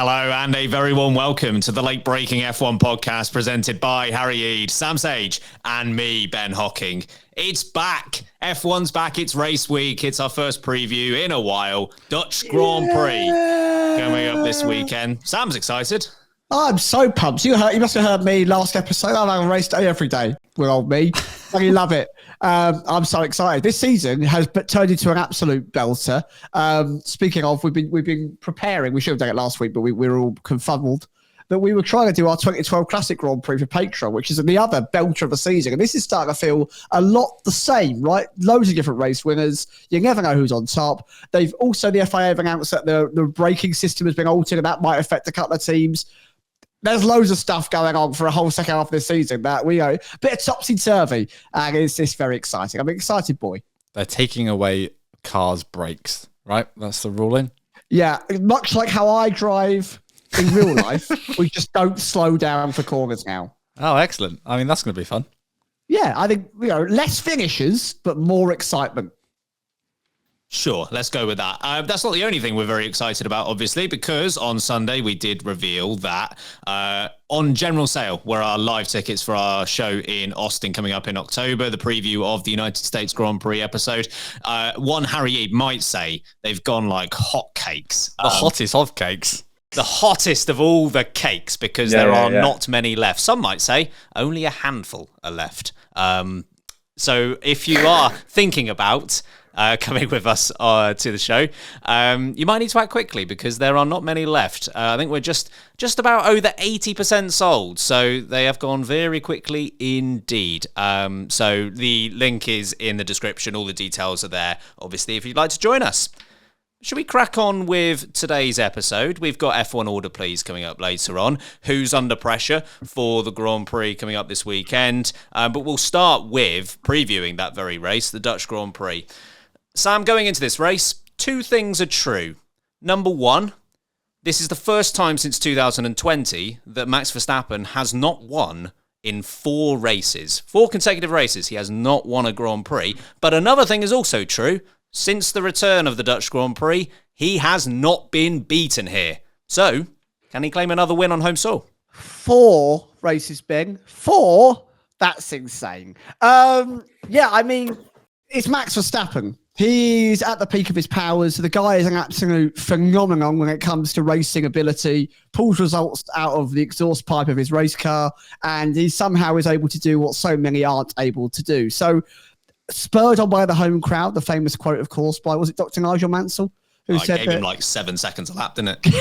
Hello and a very warm welcome to the Late Breaking F1 podcast presented by Harry Eade, Sam Sage and me, Ben Hocking. It's back. F1's back. It's race week. It's our first preview in a while. Dutch Grand Prix coming up this weekend. Sam's excited. I'm so pumped. You must have heard me last episode. I have a race day every day with old me. I love it. I'm so excited. This season has turned into an absolute belter. Speaking of, we've been preparing. We should have done it last week, but we were all confuddled that we were trying to do our 2012 Classic Grand Prix for Patreon, which is the other belter of the season. And this is starting to feel a lot the same, right? Loads of different race winners. You never know who's on top. They've also, the FIA have announced that the braking system has been altered and that might affect a couple of teams. There's loads of stuff going on for a whole second half of this season that we know, a bit of topsy-turvy, and it's just very exciting. I'm an excited boy. They're taking away cars' brakes, right? That's the ruling. Yeah, much like how I drive in real life, we just don't slow down for corners now. Oh, excellent. I mean, that's going to be fun. Yeah, I think, less finishes, but more excitement. Sure, let's go with that. That's not the only thing we're very excited about, obviously, because on Sunday we did reveal that on general sale were our live tickets for our show in Austin coming up in October, the preview of the United States Grand Prix episode. One Harry Eade might say they've gone like hotcakes. The hottest of cakes. The hottest of all the cakes, because there are not many left. Some might say only a handful are left. So if you are thinking about coming with us to the show, you might need to act quickly because there are not many left. I think we're just about over 80% sold, so they have gone very quickly indeed. So the link is in the description. All the details are there, obviously, if you'd like to join us. Should we crack on with today's episode? We've got F1 Order Please coming up later on. Who's under pressure for the Grand Prix coming up this weekend? But we'll start with previewing that very race, the Dutch Grand Prix. Sam, going into this race, two things are true. Number one, this is the first time since 2020 that Max Verstappen has not won in 4 races. 4 consecutive races, he has not won a Grand Prix. But another thing is also true. Since the return of the Dutch Grand Prix, he has not been beaten here. So, can he claim another win on home soil? 4 races, Ben. 4? That's insane. I mean, it's Max Verstappen. He's at the peak of his powers. The guy is an absolute phenomenon when it comes to racing ability, pulls results out of the exhaust pipe of his race car, and he somehow is able to do what so many aren't able to do. So, spurred on by the home crowd, the famous quote, of course, by, was it Dr. Nigel Mansell? Who said gave him like 7 seconds a lap, didn't it?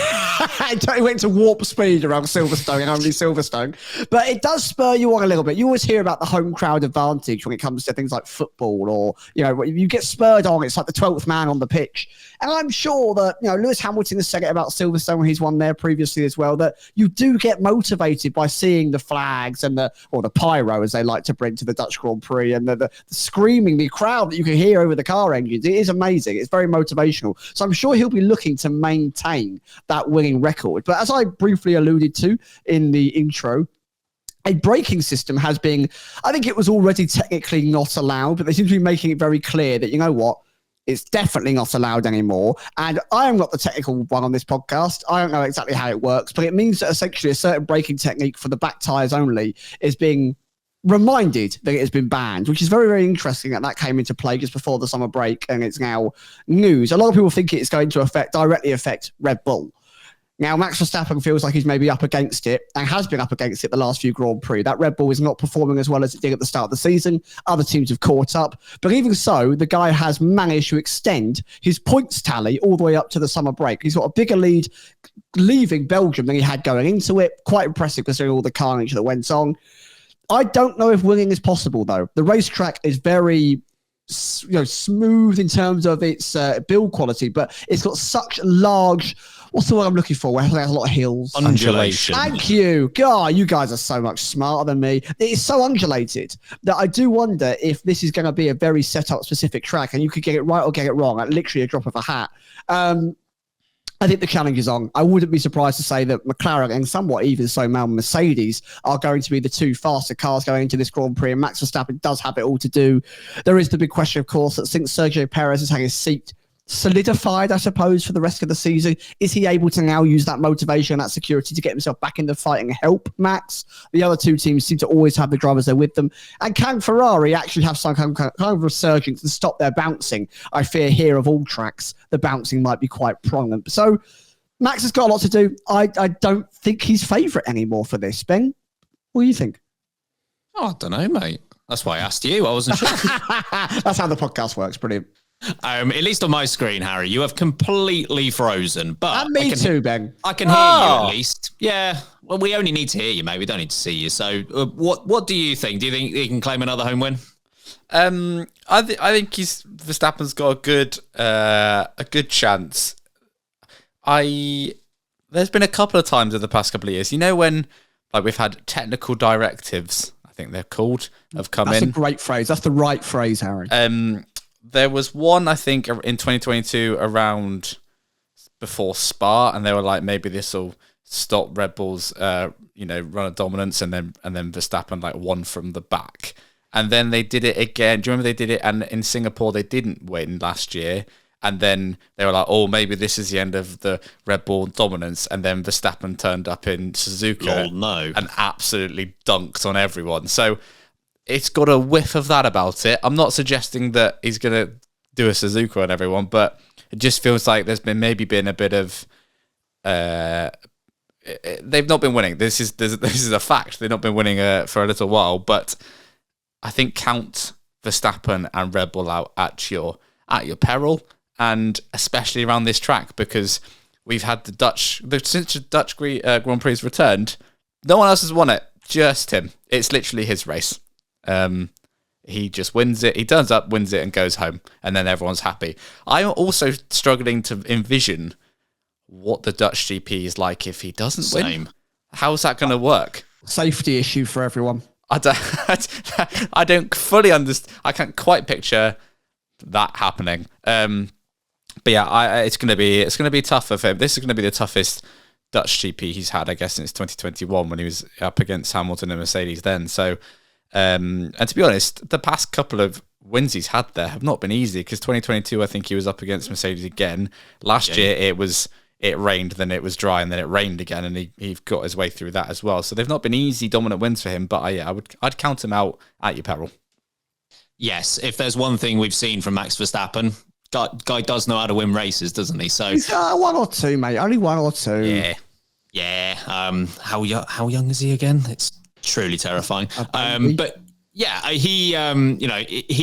He went to warp speed around Silverstone and only Silverstone. But it does spur you on a little bit. You always hear about the home crowd advantage when it comes to things like football, or, you get spurred on, it's like the 12th man on the pitch. And I'm sure that, Lewis Hamilton has said it about Silverstone when he's won there previously as well, that you do get motivated by seeing the flags and the pyro, as they like to bring to the Dutch Grand Prix, and the screaming, the crowd that you can hear over the car engines. It is amazing. It's very motivational. So I'm sure he'll be looking to maintain that winning record. But as I briefly alluded to in the intro, a braking system has been, I think it was already technically not allowed, but they seem to be making it very clear that, you know what, it's definitely not allowed anymore. And I am not the technical one on this podcast. I don't know exactly how it works, but it means that essentially a certain braking technique for the back tyres only is being reminded that it has been banned, which is very, very interesting that came into play just before the summer break, and it's now news. A lot of people think it's going to directly affect Red Bull. Now, Max Verstappen feels like he's maybe up against it and has been up against it the last few Grand Prix. That Red Bull is not performing as well as it did at the start of the season. Other teams have caught up. But even so, the guy has managed to extend his points tally all the way up to the summer break. He's got a bigger lead leaving Belgium than he had going into it. Quite impressive considering all the carnage that went on. I don't know if winning is possible, though. The racetrack is very smooth in terms of its build quality, but it's got such large, what's the word I'm looking for, where it has a lot of hills? Undulation. Thank you. God, you guys are so much smarter than me. It is so undulated that I do wonder if this is going to be a very set-up specific track, and you could get it right or get it wrong at literally a drop of a hat. I think the challenge is on. I wouldn't be surprised to say that McLaren and somewhat even so now Mercedes are going to be the 2 faster cars going into this Grand Prix, and Max Verstappen does have it all to do. There is the big question, of course, that since Sergio Perez has had his seat solidified, I suppose, for the rest of the season? Is he able to now use that motivation and that security to get himself back in the fight and help Max? The other two teams seem to always have the drivers there with them. And can Ferrari actually have some kind of resurgence and stop their bouncing? I fear here of all tracks, the bouncing might be quite prominent. So Max has got a lot to do. I don't think he's favourite anymore for this. Ben, what do you think? Oh, I don't know, mate. That's why I asked you. I wasn't sure. That's how the podcast works. Brilliant. At least on my screen, Harry, you have completely frozen. But And me too, Ben. I can hear you at least. Yeah. Well, we only need to hear you, mate. We don't need to see you. So, what do you think? Do you think he can claim another home win? I think Verstappen's got a good chance. There's been a couple of times in the past couple of years, you know, when like we've had technical directives, I think they're called, have come in. That's a great phrase. That's the right phrase, Harry. There was one, I think, in 2022 around before Spa, and they were like, maybe this will stop Red Bull's, run of dominance, and then Verstappen like won from the back, and then they did it again. Do you remember they did it? And in Singapore, they didn't win last year, and then they were like, oh, maybe this is the end of the Red Bull dominance, and then Verstappen turned up in Suzuka and absolutely dunked on everyone. So it's got a whiff of that about it. I'm not suggesting that he's going to do a Suzuka on everyone, but it just feels like there's been a bit of... they've not been winning. This is a fact. They've not been winning for a little while, but I think count Verstappen and Red Bull out at your peril, and especially around this track, because we've had since the Dutch Grand Prix returned, no one else has won it, just him. It's literally his race. He just wins it. He turns up, wins it, and goes home, and then everyone's happy. I'm also struggling to envision what the Dutch GP is like if he doesn't win. How's that going to work? Safety issue for everyone. I don't fully understand. I can't quite picture that happening. But yeah, it's going to be tough for him. This is going to be the toughest Dutch GP he's had, I guess, since 2021 when he was up against Hamilton and Mercedes then. So. And to be honest, the past couple of wins he's had there have not been easy, because 2022, I think he was up against Mercedes again. Last year, it rained, then it was dry, and then it rained again, and he got his way through that as well. So they've not been easy, dominant wins for him. But I'd count him out at your peril. Yes, if there's one thing we've seen from Max Verstappen, guy does know how to win races, doesn't he? So he's one or two, mate. Only one or two. Yeah. How young is he again? It's truly terrifying. But yeah, he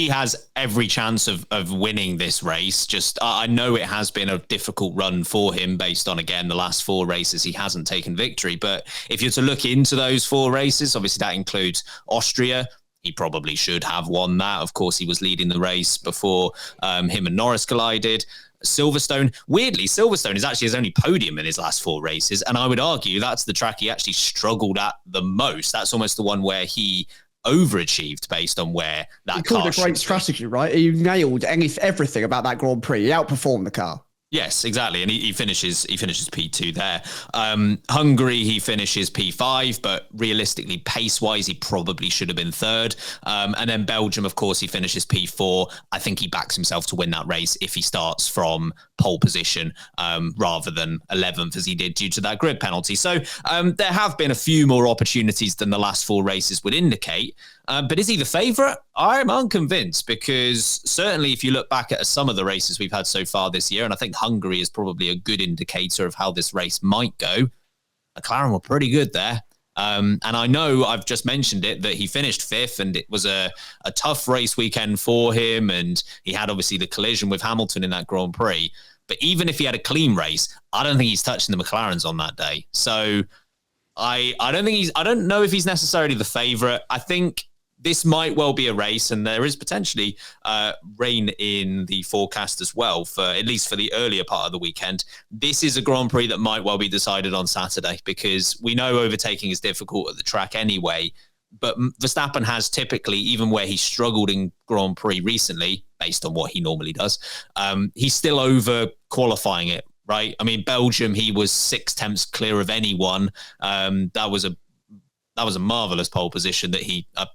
has every chance of winning this race. Just I know it has been a difficult run for him based on, again, the last 4 races he hasn't taken victory. But if you're to look into those 4 races, obviously that includes Austria. He probably should have won that. Of course, he was leading the race before him and Norris collided. Silverstone, weirdly, Silverstone is actually his only podium in his last 4 races, and I would argue that's the track he actually struggled at the most. That's almost the one where he overachieved based on where that he called it a great strategy, right? He nailed everything about that Grand Prix. He outperformed the car. Yes, exactly, and he finishes P2 there. Hungary, he finishes P5, but realistically, pace-wise, he probably should have been 3rd. And then Belgium, of course, he finishes P4. I think he backs himself to win that race if he starts from pole position rather than 11th, as he did due to that grid penalty. So there have been a few more opportunities than the last 4 races would indicate. But is he the favourite? I'm unconvinced, because certainly if you look back at some of the races we've had so far this year, and I think Hungary is probably a good indicator of how this race might go, McLaren were pretty good there. And I know I've just mentioned it, that he finished 5th, and it was a tough race weekend for him, and he had obviously the collision with Hamilton in that Grand Prix. But even if he had a clean race, I don't think he's touching the McLarens on that day. So I don't know if he's necessarily the favourite. I think this might well be a race, and there is potentially rain in the forecast as well, for at least for the earlier part of the weekend. This is a Grand Prix that might well be decided on Saturday, because we know overtaking is difficult at the track anyway. But Verstappen has typically, even where he struggled in Grand Prix recently, based on what he normally does, he's still over qualifying it, right? I mean, Belgium, he was 6 tenths clear of anyone. That was a that was a marvelous pole position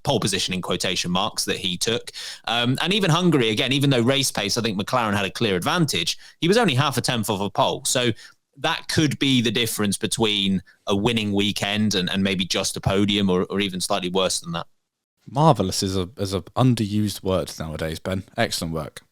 pole position in quotation marks that he took. And even Hungary, again, even though race pace, I think McLaren had a clear advantage, he was only half a tenth of a pole. So that could be the difference between a winning weekend and maybe just a podium or even slightly worse than that. Marvellous is a underused word nowadays, Ben. Excellent work.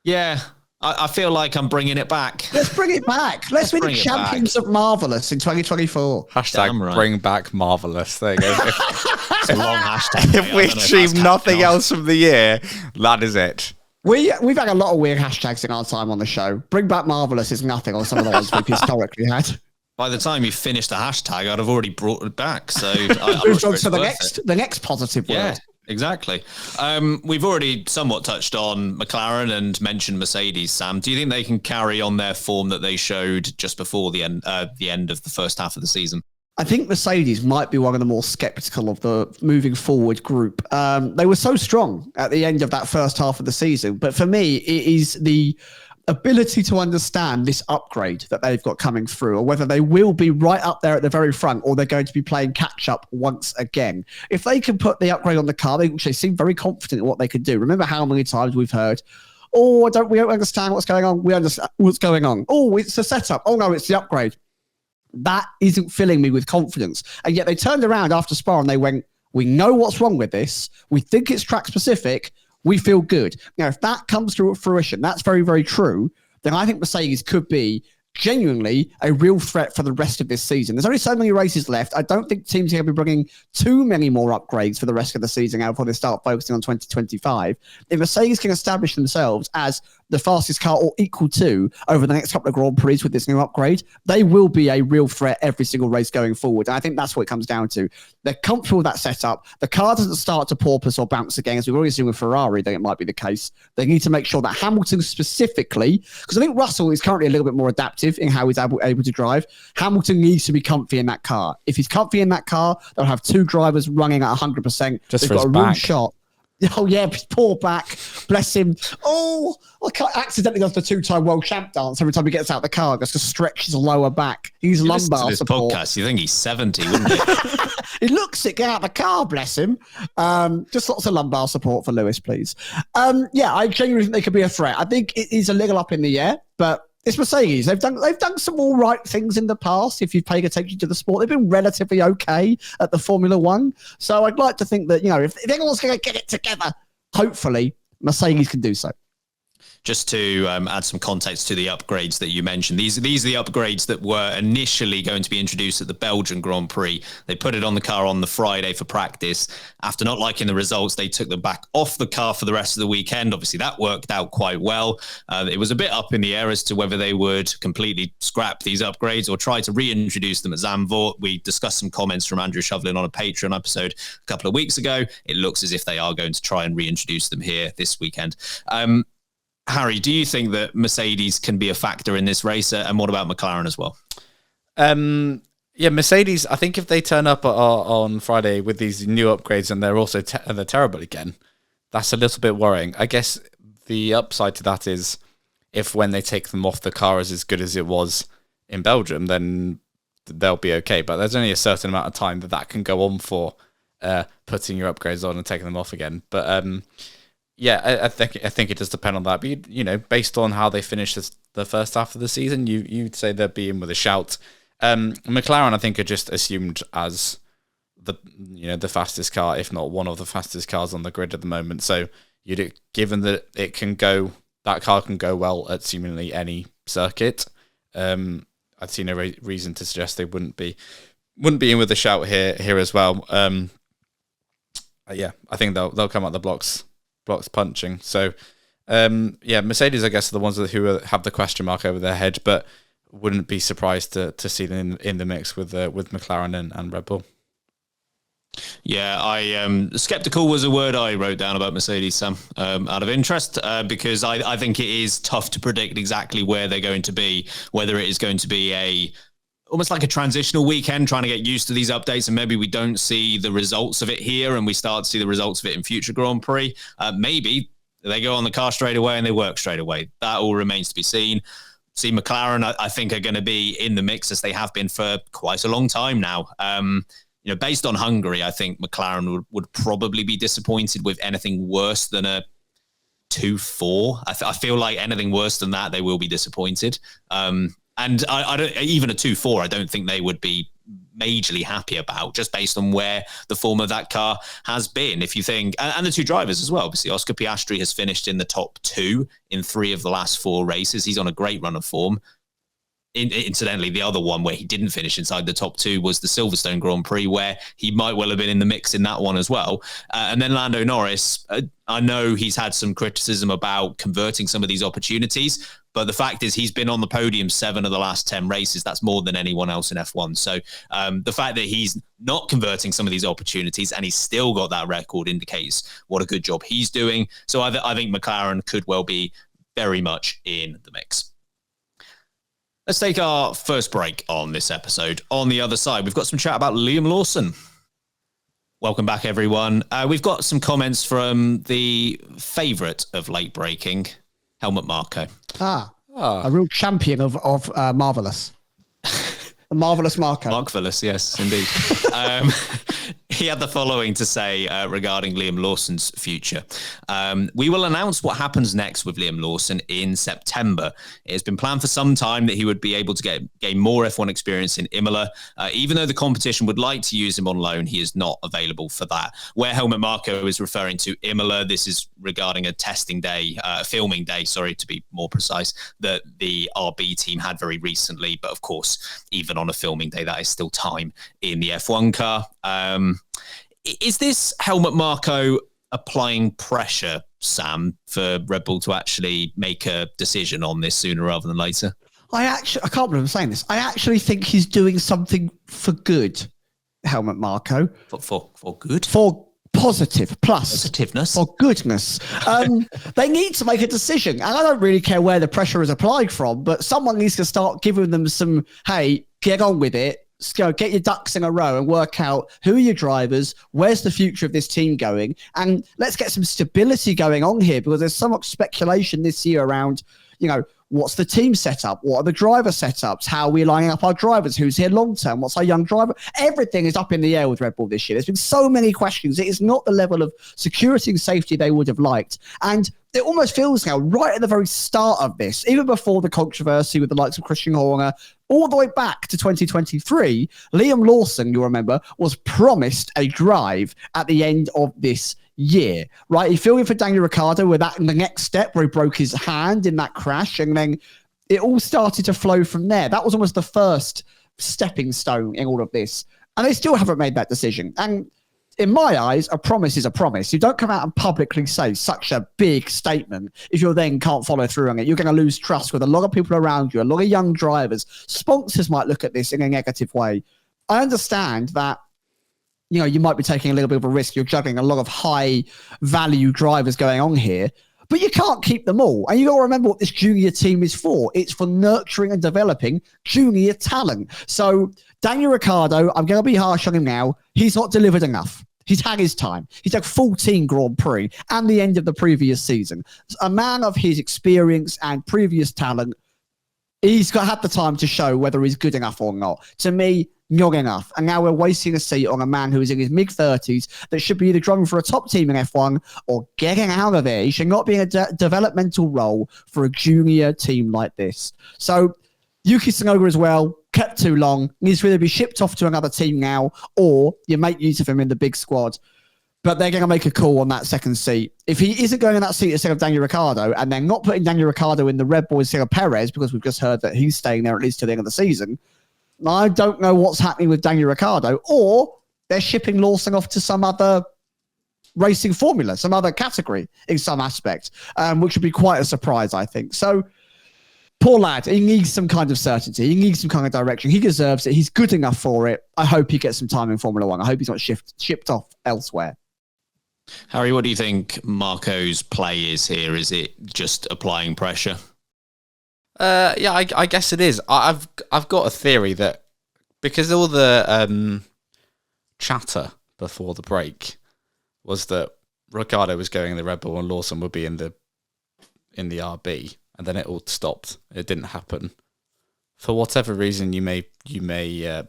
Yeah, I feel like I'm bringing it back. Let's bring it back. Let's be the champions of marvellous in 2024. Hashtag bring back marvellous. There you go. It's a long hashtag. If we achieve nothing else from the year, that is it. We've had a lot of weird hashtags in our time on the show. Bring back marvellous is nothing on some of the ones we've historically had. By the time you finished the hashtag, I'd have already brought it back. So I moved on to the next positive word. Yeah. Exactly. We've already somewhat touched on McLaren and mentioned Mercedes, Sam. Do you think they can carry on their form that they showed just before the end of the first half of the season? I think Mercedes might be one of the more skeptical of the moving forward group. They were so strong at the end of that first half of the season. But for me, it is the ability to understand this upgrade that they've got coming through, or whether they will be right up there at the very front, or they're going to be playing catch up once again. If they can put the upgrade on the car, they seem very confident in what they could do. Remember how many times we've heard, we don't understand what's going on. We understand what's going on. Oh, it's a setup. Oh no, it's the upgrade. That isn't filling me with confidence. And yet they turned around after Spa and they went, we know what's wrong with this. We think it's track specific. We feel good. Now, if that comes to fruition, that's very, very true, then I think Mercedes could be genuinely a real threat for the rest of this season. There's only so many races left. I don't think teams are going to be bringing too many more upgrades for the rest of the season now before they start focusing on 2025. If Mercedes can establish themselves as the fastest car or equal to over the next couple of Grand Prix with this new upgrade, they will be a real threat every single race going forward. And I think that's what it comes down to. They're comfortable with that setup. The car doesn't start to porpoise or bounce again, as we've already seen with Ferrari, then it might be the case. They need to make sure that Hamilton specifically, because I think Russell is currently a little bit more adaptive in how he's able to drive. Hamilton needs to be comfy in that car. If he's comfy in that car, they'll have two drivers running at 100%. Just They've for got his a real back. shot. Oh, yeah, poor back. Bless him. Oh, accidentally does the two-time world champ dance every time he gets out of the car, just to stretch his lower back. He's lumbar to this support. podcast, you think he's 70, wouldn't he? He looks it, get out of the car, bless him. Just lots of lumbar support for Lewis, please. Yeah, I genuinely think they could be a threat. I think it is a little up in the air, but it's Mercedes. They've done some all right things in the past. If you've paid attention to the sport, they've been relatively okay at the Formula One. So I'd like to think that, if anyone's going to get it together, hopefully Mercedes can do so. Just to add some context to the upgrades that you mentioned, these are the upgrades that were initially going to be introduced at the Belgian Grand Prix. They put it on the car on the Friday for practice. After not liking the results, they took them back off the car for the rest of the weekend. Obviously, that worked out quite well. It was a bit up in the air as to whether they would completely scrap these upgrades or try to reintroduce them at Zandvoort. We discussed some comments from Andrew Shovlin on a Patreon episode a couple of weeks ago. It looks as if they are going to try and reintroduce them here this weekend. Harry, do you think that Mercedes can be a factor in this race? And what about McLaren as well? Yeah, Mercedes, I think if they turn up on Friday with these new upgrades and they're also they're terrible again, that's a little bit worrying. I guess the upside to that is if when they take them off, the car is as good as it was in Belgium, then they'll be okay. But there's only a certain amount of time that can go on for, putting your upgrades on and taking them off again. But yeah, I think it does depend on that. But based on how they finished the first half of the season, you'd say they'd be in with a shout. McLaren, I think, are just assumed as the fastest car, if not one of the fastest cars on the grid at the moment. So given that that car can go well at seemingly any circuit, I'd see no reason to suggest they wouldn't be in with a shout here as well. Yeah, I think they'll come out the blocks punching. So, yeah, Mercedes, I guess, are the ones who have the question mark over their head, but wouldn't be surprised to see them in the mix with McLaren and Red Bull. Yeah, skeptical was a word I wrote down about Mercedes, Sam, out of interest, because I think it is tough to predict exactly where they're going to be, whether it is going to be almost like a transitional weekend, trying to get used to these updates, and maybe we don't see the results of it here and we start to see the results of it in future Grand Prix. Maybe they go on the car straight away and they work straight away. That all remains to be seen. See, McLaren, I think, are going to be in the mix as they have been for quite a long time now. based on Hungary, I think McLaren would probably be disappointed with anything worse than a 2-4. I feel like anything worse than that, they will be disappointed. And I don't, even a 2-4, I don't think they would be majorly happy about, just based on where the form of that car has been. If you think, and the two drivers as well, obviously, Oscar Piastri has finished in the top 2 in 3 of the last 4 races. He's on a great run of form. Incidentally, the other one where he didn't finish inside the top 2 was the Silverstone Grand Prix, where he might well have been in the mix in that one as well. And then Lando Norris, I know he's had some criticism about converting some of these opportunities, but the fact is he's been on the podium 7 of the last 10 races. That's more than anyone else in F1. So the fact that he's not converting some of these opportunities and he's still got that record indicates what a good job he's doing. So I think McLaren could well be very much in the mix. Let's take our first break on this episode. On the other side, we've got some chat about Liam Lawson. Welcome back, everyone. We've got some comments from the favourite of late breaking, Helmut Marko. A real champion of Marvellous. The Marvellous Marko. Marvellous, yes, indeed. He had the following to say regarding Liam Lawson's future. We will announce what happens next with Liam Lawson in September. It has been planned for some time that he would be able to gain more F1 experience in Imola. Even though the competition would like to use him on loan, he is not available for that. Where Helmut Marko is referring to Imola, this is regarding a filming day, to be more precise, that the RB team had very recently. But of course, even on a filming day, that is still time in the F1 car. Is this Helmut Marko applying pressure, Sam, for Red Bull to actually make a decision on this sooner rather than later? I can't believe I'm saying this. I actually think he's doing something for good, Helmut Marko. For good? For positive, plus. Positiveness. For goodness. They need to make a decision. And I don't really care where the pressure is applied from, but someone needs to start giving them some, hey, get on with it. Get your ducks in a row and work out who are your drivers, where's the future of this team going, and let's get some stability going on here, because there's so much speculation this year around, what's the team setup? What are the driver setups? How are we lining up our drivers? Who's here long term? What's our young driver? Everything is up in the air with Red Bull this year. There's been so many questions. It is not the level of security and safety they would have liked. And it almost feels now, right at the very start of this, even before the controversy with the likes of Christian Horner, all the way back to 2023, Liam Lawson, you'll remember, was promised a drive at the end of this year, right? He filled in for Daniel Ricciardo with that in the next step where he broke his hand in that crash, and then it all started to flow from there. That was almost the first stepping stone in all of this. And they still haven't made that decision. And in my eyes, a promise is a promise. You don't come out and publicly say such a big statement if you then can't follow through on it. You're going to lose trust with a lot of people around you, a lot of young drivers. Sponsors might look at this in a negative way. I understand that, you might be taking a little bit of a risk. You're juggling a lot of high value drivers going on here, but you can't keep them all. And you got to remember what this junior team is for. It's for nurturing and developing junior talent. So Daniel Ricciardo, I'm going to be harsh on him now. He's not delivered enough. He's had his time. He's had 14 Grand Prix and the end of the previous season. A man of his experience and previous talent, he's had the time to show whether he's good enough or not. To me, not enough. And now we're wasting a seat on a man who is in his mid-30s that should be either driving for a top team in F1 or getting out of it. He should not be in a developmental role for a junior team like this. So Yuki Tsunoda as well, kept too long, needs to either be shipped off to another team now or you make use of him in the big squad. But they're going to make a call on that second seat. If he isn't going in that seat instead of Daniel Ricciardo, and they're not putting Daniel Ricciardo in the Red Bull instead of Perez, because we've just heard that he's staying there at least till the end of the season, I don't know what's happening with Daniel Ricciardo, or they're shipping Lawson off to some other racing formula, some other category in some aspect, which would be quite a surprise, I think. So, poor lad, he needs some kind of certainty. He needs some kind of direction. He deserves it. He's good enough for it. I hope he gets some time in Formula One. I hope he's not shipped off elsewhere. Harry, what do you think Marko's play is here? Is it just applying pressure? Yeah, I guess it is. I've got a theory that because all the chatter before the break was that Ricciardo was going in the Red Bull and Lawson would be in the RB, and then it all stopped. It didn't happen for whatever reason you may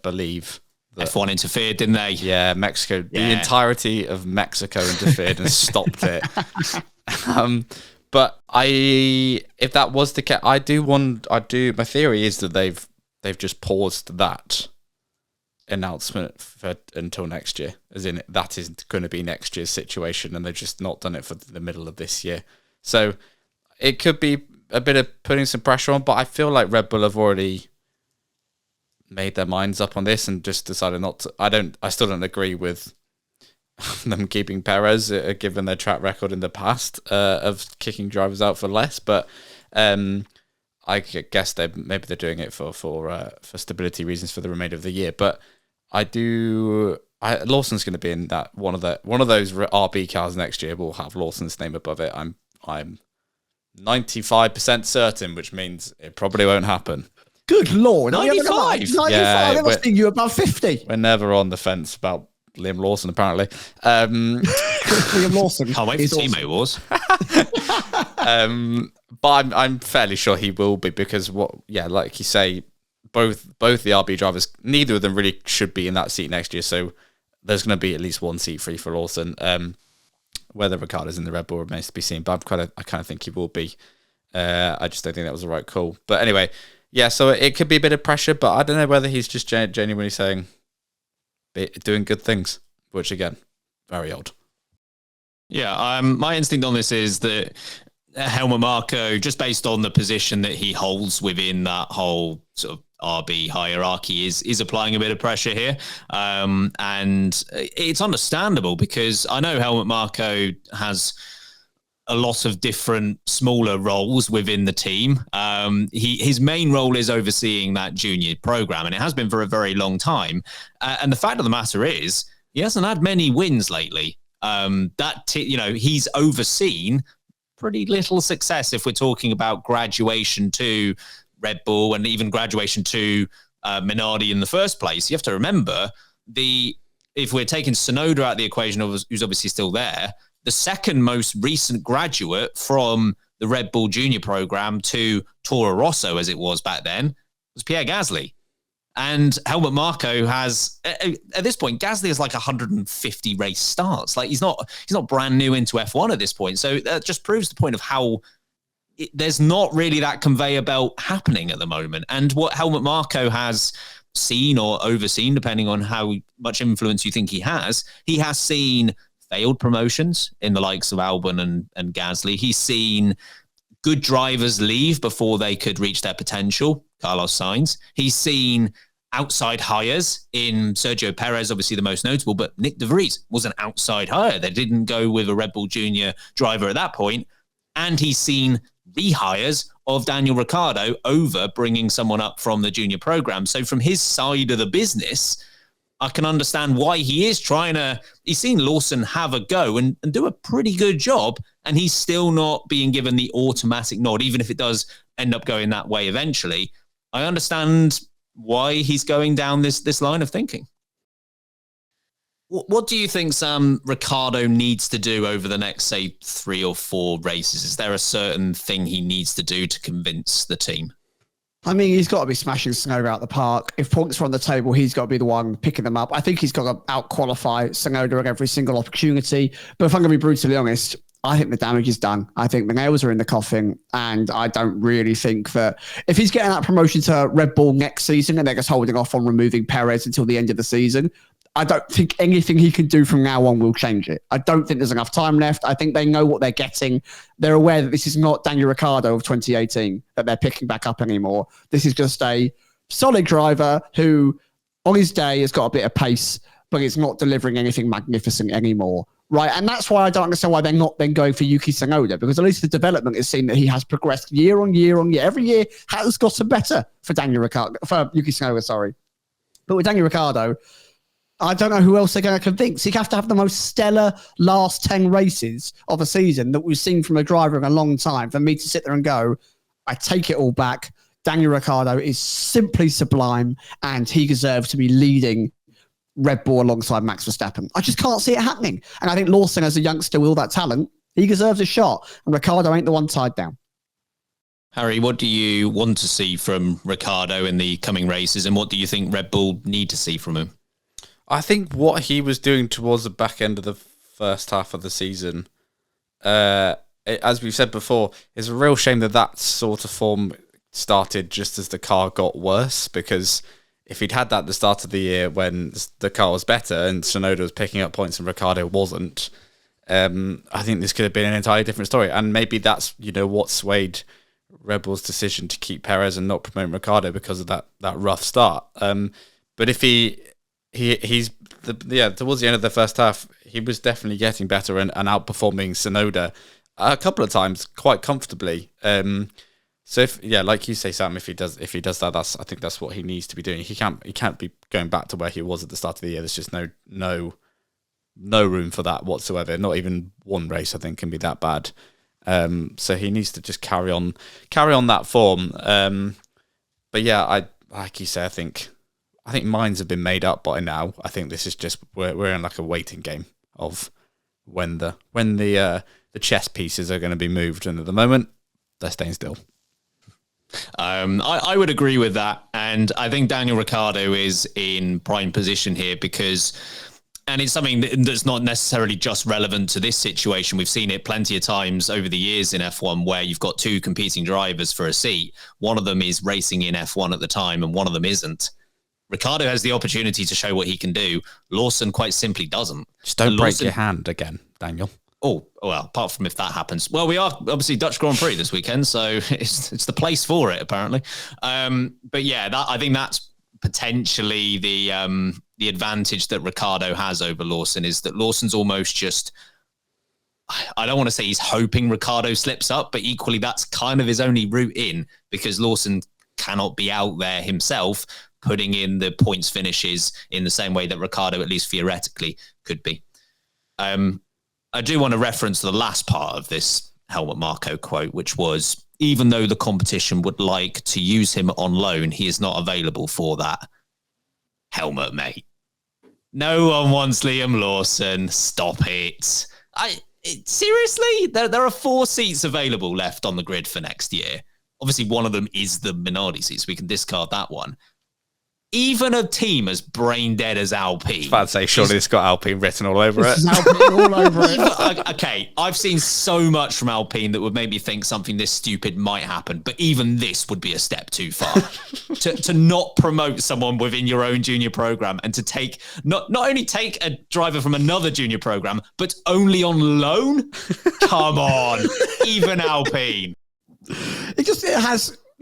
believe F1 interfered, didn't they? Yeah, Mexico. The entirety of Mexico interfered and stopped it. But if that was the case, my theory is that they've just paused that announcement until next year, as in that is going to be next year's situation, and they've just not done it for the middle of this year. So it could be a bit of putting some pressure on, but I feel like Red Bull have already made their minds up on this and just decided not to. I still don't agree with them keeping Perez, given their track record in the past of kicking drivers out for less, but I guess maybe they're doing it for stability reasons for the remainder of the year. But Lawson's going to be in that one of those RB cars next year. Will have Lawson's name above it. I'm 95% certain, which means it probably won't happen. Good Lord, 95. 95. Yeah, They must think you above 50. We're never on the fence about Liam Lawson, apparently. Liam Lawson. Can't wait for teammate wars. But I'm fairly sure he will be, because like you say, both the RB drivers, neither of them really should be in that seat next year. So there's going to be at least one seat free for Lawson. Whether Ricciardo's in the Red Bull remains to be seen, but I kind of think he will be. I just don't think that was the right call. But anyway, yeah. So it could be a bit of pressure, but I don't know whether he's just genuinely saying doing good things, which again, very odd. Yeah, my instinct on this is that Helmut Marko, just based on the position that he holds within that whole sort of RB hierarchy, is applying a bit of pressure here. And it's understandable, because I know Helmut Marko has a lot of different smaller roles within the team. His main role is overseeing that junior program, and it has been for a very long time. And the fact of the matter is, he hasn't had many wins lately. He's overseen pretty little success if we're talking about graduation to Red Bull and even graduation to Minardi in the first place. You have to remember, if we're taking Tsunoda out of the equation, who's obviously still there, the second most recent graduate from the Red Bull Junior program to Toro Rosso, as it was back then, was Pierre Gasly. And Helmut Marko has, at this point, Gasly has like 150 race starts. Like he's not brand new into F1 at this point. So that just proves the point of how there's not really that conveyor belt happening at the moment. And what Helmut Marko has seen or overseen, depending on how much influence you think he has seen failed promotions in the likes of Albon and Gasly. He's seen good drivers leave before they could reach their potential. Carlos Sainz. He's seen outside hires in Sergio Perez, obviously the most notable, but Nick De Vries was an outside hire. They didn't go with a Red Bull Junior driver at that point. And he's seen rehires of Daniel Ricciardo over bringing someone up from the junior program. So from his side of the business, I can understand why he is he's seen Lawson have a go and do a pretty good job, and he's still not being given the automatic nod, even if it does end up going that way eventually. I understand why he's going down this line of thinking. What do you think Ricciardo needs to do over the next, say, 3 or 4 races? Is there a certain thing he needs to do to convince the team? I mean, he's got to be smashing Tsunoda out the park. If points are on the table, he's got to be the one picking them up. I think he's got to out-qualify Tsunoda at every single opportunity. But if I'm going to be brutally honest, I think the damage is done. I think the nails are in the coffin, and I don't really think that if he's getting that promotion to Red Bull next season and they're just holding off on removing Perez until the end of the season, I don't think anything he can do from now on will change it. I don't think there's enough time left. I think they know what they're getting. They're aware that this is not Daniel Ricciardo of 2018 that they're picking back up anymore. This is just a solid driver who, on his day, has got a bit of pace, but is not delivering anything magnificent anymore. Right, and that's why I don't understand why they're not then going for Yuki Tsunoda, because at least the development is seen that he has progressed year on year on year. Every year has gotten better for Yuki Tsunoda, sorry. But with Daniel Ricciardo, I don't know who else they're going to convince. He'd have to have the most stellar last 10 races of a season that we've seen from a driver in a long time for me to sit there and go, I take it all back. Daniel Ricciardo is simply sublime, and he deserves to be leading Red Bull alongside Max Verstappen. I just can't see it happening. And I think Lawson, as a youngster with all that talent, he deserves a shot. And Ricciardo ain't the one tied down. Harry, what do you want to see from Ricciardo in the coming races, and what do you think Red Bull need to see from him? I think what he was doing towards the back end of the first half of the season, as we've said before, it's a real shame that sort of form started just as the car got worse, because if he'd had that at the start of the year when the car was better and Tsunoda was picking up points and Ricciardo wasn't, I think this could have been an entirely different story. And maybe that's, what swayed Red Bull's decision to keep Perez and not promote Ricciardo because of that rough start. But if he's towards the end of the first half, he was definitely getting better and outperforming Tsunoda a couple of times quite comfortably. So like you say, Sam, if he does that, I think that's what he needs to be doing. He can't be going back to where he was at the start of the year. There's just no room for that whatsoever. Not even one race, I think, can be that bad. So he needs to just carry on that form. But yeah, like you say, I think minds have been made up by now. I think this is just we're in like a waiting game of when the chess pieces are going to be moved, and at the moment they're staying still. I would agree with that, and I think Daniel Ricciardo is in prime position here because, and it's something that's not necessarily just relevant to this situation. We've seen it plenty of times over the years in F1 where you've got two competing drivers for a seat. One of them is racing in F1 at the time, and one of them isn't. Ricciardo has the opportunity to show what he can do. Lawson quite simply doesn't. Just don't break your hand again, Daniel. Oh, well, apart from if that happens. Well, we are obviously Dutch Grand Prix this weekend, so it's the place for it, apparently. But yeah, I think that's potentially the advantage that Ricciardo has over Lawson, is that Lawson's almost just, I don't want to say he's hoping Ricciardo slips up, but equally that's kind of his only route in, because Lawson cannot be out there himself putting in the points finishes in the same way that Ricciardo, at least theoretically, could be. I do want to reference the last part of this Helmut Marko quote, which was, even though the competition would like to use him on loan, he is not available for that. Helmut, mate. No one wants Liam Lawson. Stop it. Seriously? There are 4 seats available left on the grid for next year. Obviously, one of them is the Minardi seat, so we can discard that one. Even a team as brain dead as Alpine. I was about to say, surely it's got Alpine written all over it. Alpine all over it. Okay, I've seen so much from Alpine that would make me think something this stupid might happen, but even this would be a step too far. to not promote someone within your own junior program, and to take not only take a driver from another junior program, but only on loan? Come on, even Alpine.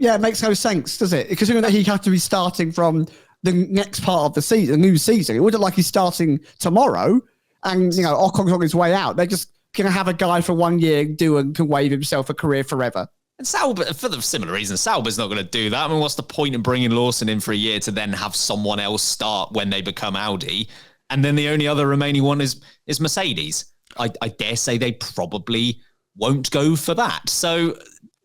It makes no sense, does it? Because he'd have to be starting from the next part of the season, the new season. It wouldn't like he's starting tomorrow and, Ocon's on his way out. They're just going to have a guy for 1 year and can wave himself a career forever. And Sauber, for the similar reason, Sauber's not going to do that. I mean, what's the point in bringing Lawson in for a year to then have someone else start when they become Audi? And then the only other remaining one is Mercedes. I dare say they probably won't go for that. So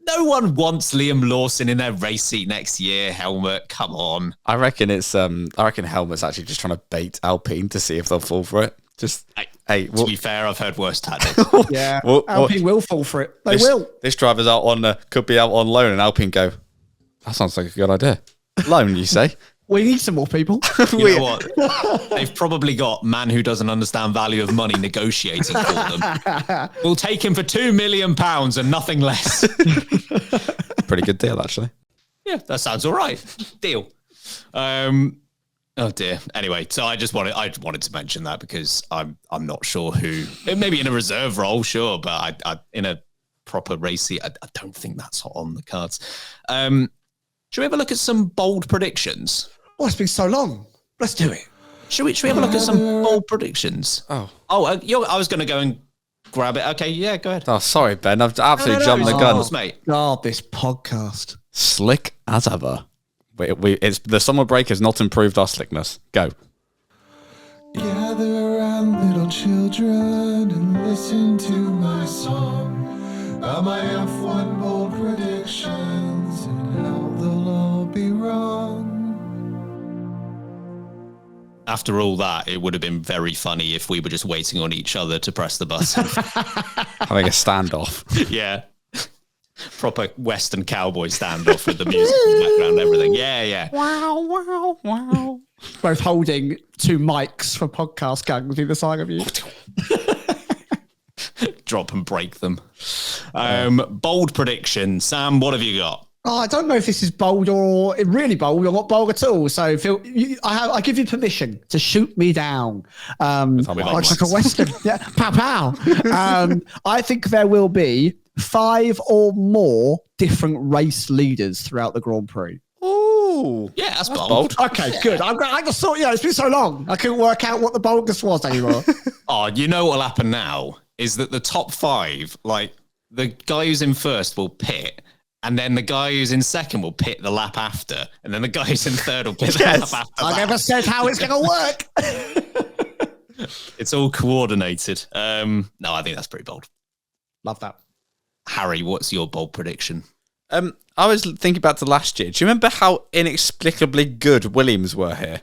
no one wants Liam Lawson in their race seat next year, Helmut. Come on. I reckon Helmut's actually just trying to bait Alpine to see if they'll fall for it. Just to be fair, I've heard worse tactics. Yeah, Alpine will fall for it. They will. This driver's could be out on loan, and Alpine go, that sounds like a good idea. Loan, you say? We need some more people. You know what? They've probably got man who doesn't understand value of money negotiating for them. We'll take him for £2 million and nothing less. Pretty good deal, actually. Yeah, that sounds all right. Deal. Oh dear. Anyway, so I wanted to mention that because I'm not sure who. Maybe in a reserve role, sure, but I in a proper race seat, I don't think that's on the cards. Should we have a look at some bold predictions? Oh, it's been so long. Let's do it. Should we have a look at some bold predictions? I was going to go and grab it. Okay, yeah, go ahead. Oh, sorry, Ben. I've absolutely jumped the gun. Mate. Oh, this podcast. Slick as ever. It's the summer break has not improved our slickness. Go. Gather around, little children, and listen to my song about my F1 bold predictions and how they'll all be wrong. After all that, it would have been very funny if we were just waiting on each other to press the button. Having a standoff. Yeah. Proper Western cowboy standoff with the music in the background and everything. Yeah. Wow. both holding 2 mics for podcast gangs either side of you. Drop and break them. Bold prediction. Sam, what have you got? Oh, I don't know if this is bold or really bold or not bold at all. So, Phil, I give you permission to shoot me down. Like a Western. Yeah, pow pow. I think there will be 5 or more different race leaders throughout the Grand Prix. Ooh, yeah, that's bold. Okay, good. I just thought, it's been so long. I couldn't work out what the boldness was anymore. Oh, you know what'll happen now is that the top 5, like the guy who's in first will pit. And then the guy who's in second will pit the lap after. And then the guy who's in third will pit the lap after. I never said how it's going to work. It's all coordinated. No, I think that's pretty bold. Love that. Harry, what's your bold prediction? I was thinking back to last year. Do you remember how inexplicably good Williams were here?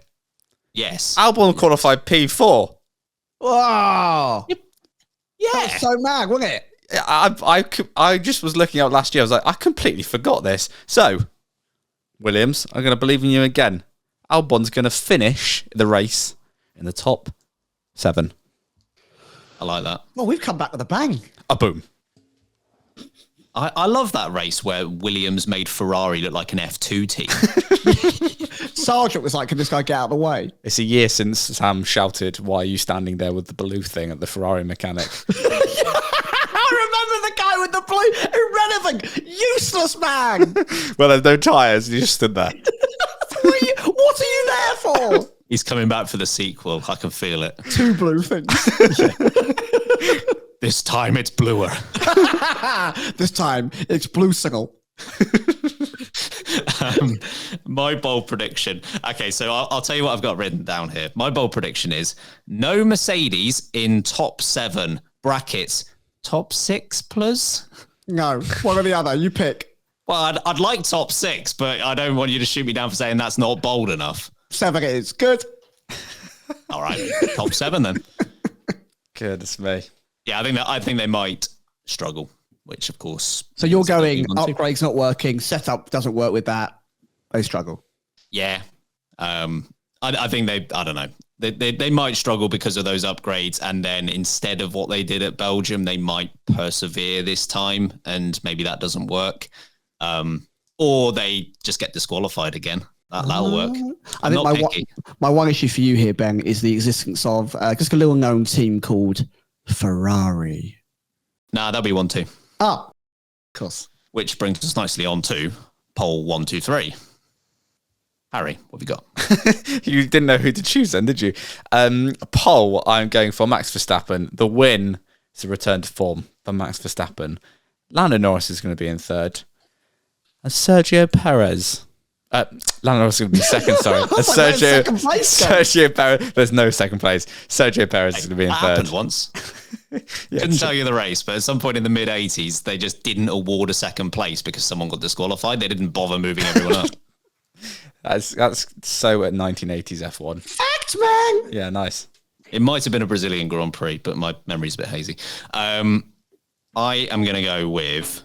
Yes. Albon qualified P4. Wow. Yeah. That's so mad, wasn't it? I just was looking out last year. I was like, I completely forgot this. So, Williams, I'm going to believe in you again. Albon's going to finish the race in the top 7. I like that. Well, we've come back with a bang. A boom. I love that race where Williams made Ferrari look like an F2 team. Sargent was like, can this guy get out of the way? It's a year since Sam shouted, why are you standing there with the blue thing at the Ferrari mechanic? I remember the guy with the blue, irrelevant, useless man. Well, there's no tyres. You just stood there. What are you there for? He's coming back for the sequel. I can feel it. 2 blue things. This time it's bluer. This time it's blue signal. My bold prediction. Okay, so I'll tell you what I've got written down here. My bold prediction is no Mercedes in top 7 brackets. Top 6 plus? No, one or the other. You pick. Well, I'd like top 6, but I don't want you to shoot me down for saying that's not bold enough. 7 it is. Good. All right, top 7 then. Goodness me. Yeah, I think they might struggle, which of course. So you're going, upgrade's not working, setup doesn't work with that. They struggle. Yeah. I think I don't know. They might struggle because of those upgrades, and then instead of what they did at Belgium, they might persevere this time, and maybe that doesn't work. Or they just get disqualified again. That'll work. I think my one issue for you here, Ben, is the existence of just a little known team called Ferrari. Nah, that'll be 1, 2. Ah, of course. Which brings us nicely on to poll 1, 2, 3. Harry, what have you got? You didn't know who to choose then, did you? Poll, I'm going for Max Verstappen. The win is a return to form for Max Verstappen. Lando Norris is going to be in 3rd. And Sergio Perez. Lando Norris is going to be 2nd, sorry. Sergio Perez. There's no 2nd place. Sergio Perez is going to be in 3rd. That happened once. Couldn't tell you the race, but at some point in the mid-80s, they just didn't award a 2nd place because someone got disqualified. They didn't bother moving everyone up. That's so at 1980s F1. Fact, man. Yeah, nice. It might have been a Brazilian Grand Prix, but my memory's a bit hazy. I am going to go with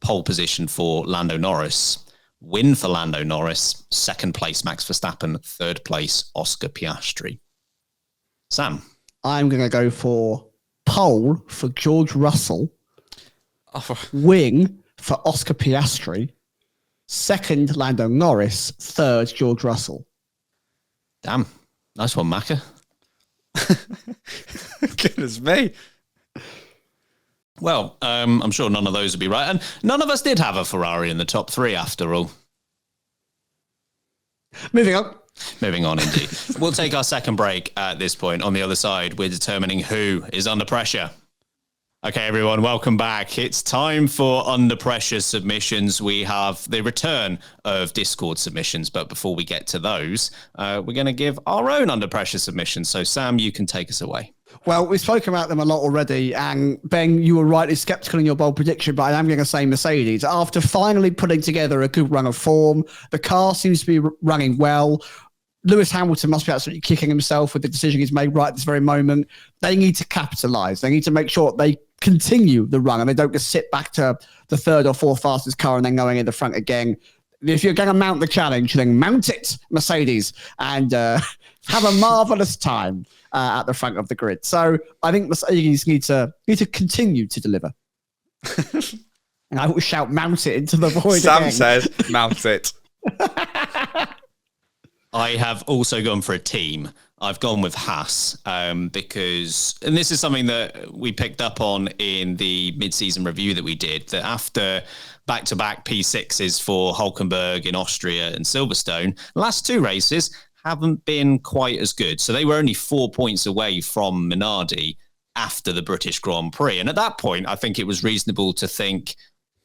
pole position for Lando Norris. Win for Lando Norris. 2nd place, Max Verstappen. 3rd place, Oscar Piastri. Sam? I'm going to go for pole for George Russell. Wing for Oscar Piastri. 2nd, Lando Norris. 3rd, George Russell. Damn. Nice one, Macca. Goodness me. Well, I'm sure none of those would be right. And none of us did have a Ferrari in the top 3 after all. Moving on. Moving on, indeed. We'll take our 2nd break at this point. On the other side, we're determining who is under pressure. Okay, everyone, welcome back. It's time for Under Pressure submissions. We have the return of Discord submissions, but before we get to those, we're going to give our own Under Pressure submissions. So, Sam, you can take us away. Well, we've spoken about them a lot already, and Ben, you were rightly sceptical in your bold prediction, but I am going to say Mercedes. After finally putting together a good run of form, the car seems to be running well. Lewis Hamilton must be absolutely kicking himself with the decision he's made right at this very moment. They need to capitalise. They need to make sure they continue the run and they don't just sit back to the 3rd or 4th fastest car and then going in the front again. if you're going to mount the challenge, then mount it, Mercedes, and have a marvelous time at the front of the grid. So I think Mercedes need to continue to deliver. And I will shout, "Mount it" into the void. Sam again. says, "Mount it." I have also gone for a team. I've gone with Haas because, and this is something that we picked up on in the mid-season review that we did, that after back-to-back P6s for Hulkenberg in Austria and Silverstone, the last 2 races haven't been quite as good. So they were only 4 points away from Minardi after the British Grand Prix. And at that point, I think it was reasonable to think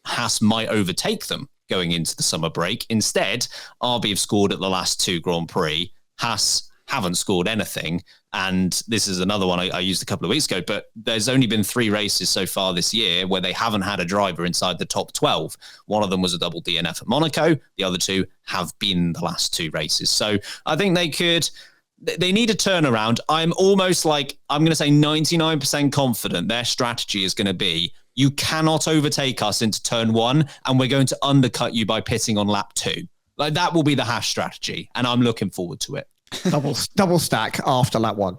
Haas might overtake them going into the summer break. Instead, RB have scored at the last 2 Grand Prix. Haas haven't scored anything. And this is another one I used a couple of weeks ago, but there's only been 3 races so far this year where they haven't had a driver inside the top 12. One of them was a double DNF at Monaco. The other 2 have been the last 2 races. So I think they need a turnaround. I'm almost like, I'm going to say 99% confident their strategy is going to be, you cannot overtake us into turn 1, and we're going to undercut you by pitting on lap 2. Like, that will be the Haas strategy, and I'm looking forward to it. Double stack after lap 1.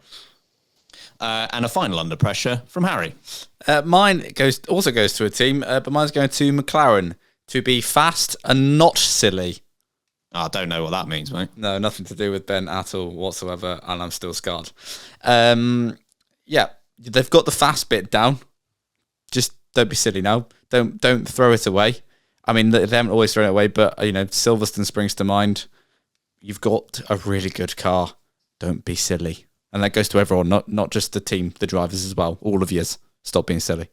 And a final under pressure from Harry. Mine also goes to a team, but mine's going to McLaren to be fast and not silly. I don't know what that means, mate. No, nothing to do with Ben at all whatsoever, and I'm still scarred. Yeah, they've got the fast bit down. Just don't be silly now. Don't throw it away. I mean, they haven't always thrown it away, but Silverstone springs to mind. You've got a really good car. Don't be silly. And that goes to everyone, not just the team, the drivers as well. All of yous. Stop being silly.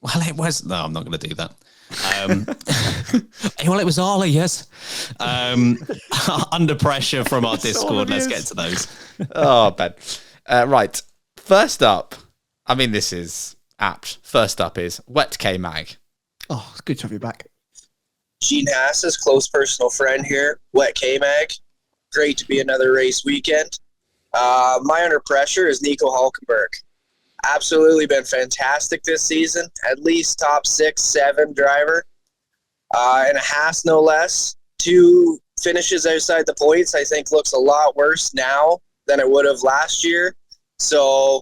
Well, it was... No, I'm not going to do that. Well, it was all of yous. Under pressure from our Discord. Let's get to those. Oh, Ben. Right. First up, I mean, this is apt. First up is Wet K-Mag. Oh, it's good to have you back. Gene Haas's close personal friend here, Wet K-Mag. Great to be another race weekend. My under pressure is Nico Hulkenberg. Absolutely been fantastic this season. At least top 6, 7 driver. And a Haas, no less. 2 finishes outside the points, I think looks a lot worse now than it would have last year. So,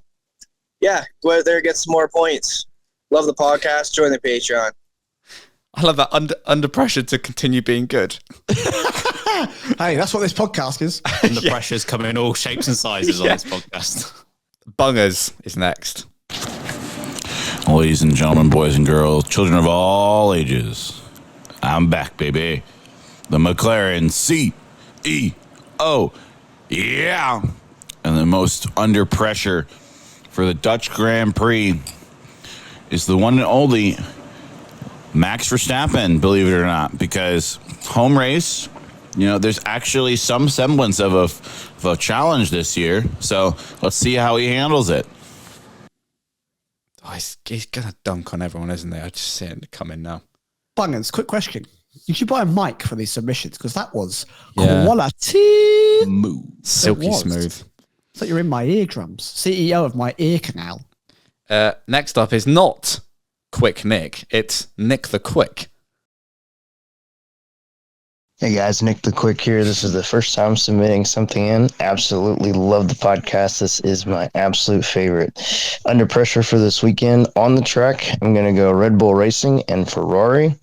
yeah, go out there, get some more points. Love the podcast. Join the Patreon. I love that under pressure to continue being good. Hey, that's what this podcast is. And the pressure's come in all shapes and sizes on this podcast. Bungers is next. Ladies and gentlemen, boys and girls, children of all ages, I'm back, baby. The McLaren CEO. Yeah. And the most under pressure for the Dutch Grand Prix is the one and only Max Verstappen, believe it or not, because home race, there's actually some semblance of a challenge this year. So let's see how he handles it. Oh, he's going to dunk on everyone, isn't he? I just see it coming now. Bungans, quick question. You should buy a mic for these submissions because that was Yeah. quality. Silky It was. smooth. It's like you're in my eardrums. CEO of my ear canal. Next up is not Quick Nick. It's Nick the Quick. Hey guys, Nick the Quick here. This is the first time submitting something in. Absolutely love the podcast. This is my absolute favorite. Under pressure for this weekend on the track, I'm going to go Red Bull Racing and Ferrari.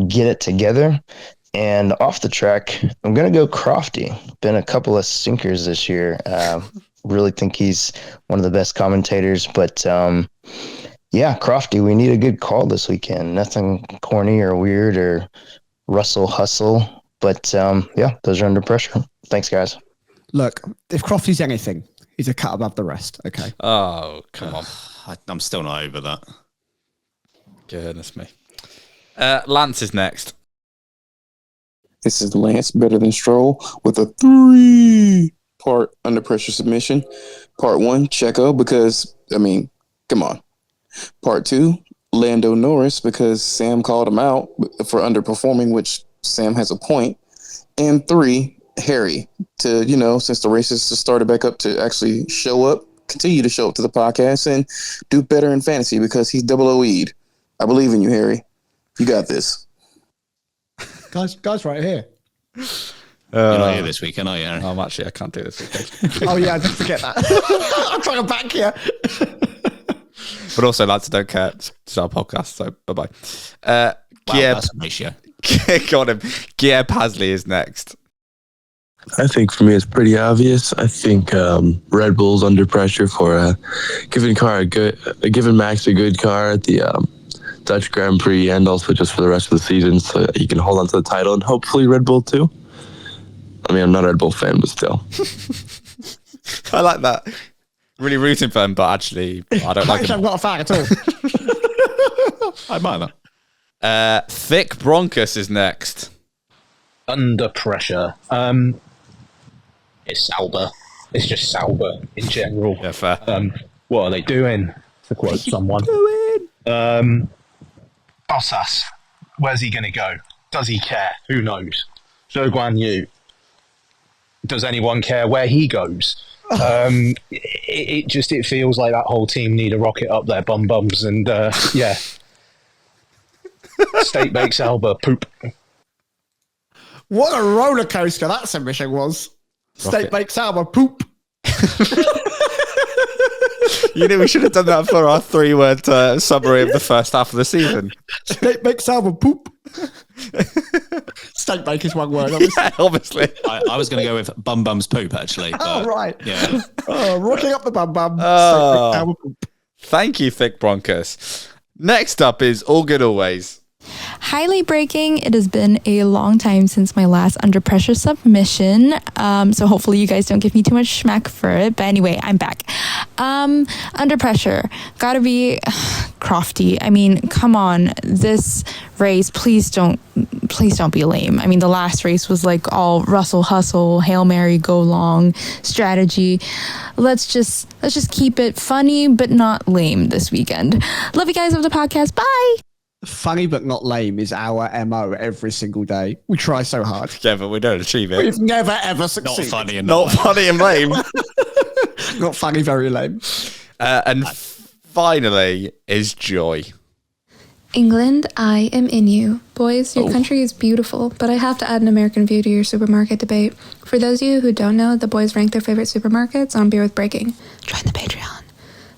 Get it together. And off the track, I'm going to go Crofty. Been a couple of stinkers this year. Really think he's one of the best commentators. But yeah, Crofty, we need a good call this weekend. Nothing corny or weird or Russell Hustle. But yeah, those are under pressure. Thanks, guys. Look, if Crofty's anything, he's a cut above the rest. Okay. Oh, come on. I'm still not over that. Goodness me. Lance is next. This is Lance Better Than Stroll with a 3-part under pressure submission. Part 1, Checo, because, come on. Part 2, Lando Norris, because Sam called him out for underperforming, which Sam has a point. And 3, Harry, to, since the races just started back up, to actually continue to show up to the podcast and do better in fantasy because he's double OE'd. I believe in you, Harry. You got this. Guys, right here. You're not here this weekend, are you, Aaron? I can't do this weekend. Oh yeah, I did forget that. I'm trying to back here. But also, lads, I don't care. It's our podcast, so bye-bye. Wow, Gieb, that's a ratio. got him. Gieb Pasley is next. I think for me it's pretty obvious. I think Red Bull's under pressure for giving Max a good car at the Dutch Grand Prix and also just for the rest of the season, so that he can hold on to the title and hopefully Red Bull too. I mean, I'm not a Red Bull fan, but still. I like that. Really rooting for him, but actually, I don't like him. I'm not a fan at all. I admire that. Thick Broncos is next. Under pressure. It's Sauber. It's just Sauber in general. Yeah, fair. What are they doing? To quote someone. Bottas. Where's he going to go? Does he care? Who knows? Zhou Guan Yu. Does anyone care where he goes? It feels like that whole team need a rocket up their bums and yeah. Steak bakes Alba poop. What a roller coaster that submission was. Steak bakes Sauber poop. You know, we should have done that for our 3-word summary of the first half of the season. Steak bakes Sauber poop. Steak bake is one word, obviously. Yeah, obviously. I was going to go with bum's poop, actually. Oh, right. Yeah. Rocking up the bum. Steak bakes Sauber poop. Thank you, Thick Broncos. Next up is All Good Always. Highly breaking. It has been a long time since my last Under Pressure submission. So hopefully you guys don't give me too much schmack for it. But anyway, I'm back. Under Pressure. Gotta be crafty. I mean, come on. This race, please don't be lame. I mean, the last race was like all Russell hustle, Hail Mary, go long strategy. Let's just keep it funny, but not lame this weekend. Love you guys of the podcast. Bye. Funny but not lame is our MO every single day. We try so hard. Yeah, but we don't achieve it. We've never ever succeeded. Not funny and Not funny and lame. Not funny, very lame. And finally is Joy. England, I am in you. Boys, your country is beautiful, but I have to add an American view to your supermarket debate. For those of you who don't know, the boys rank their favorite supermarkets on Beer with Breaking. Join the Patreon.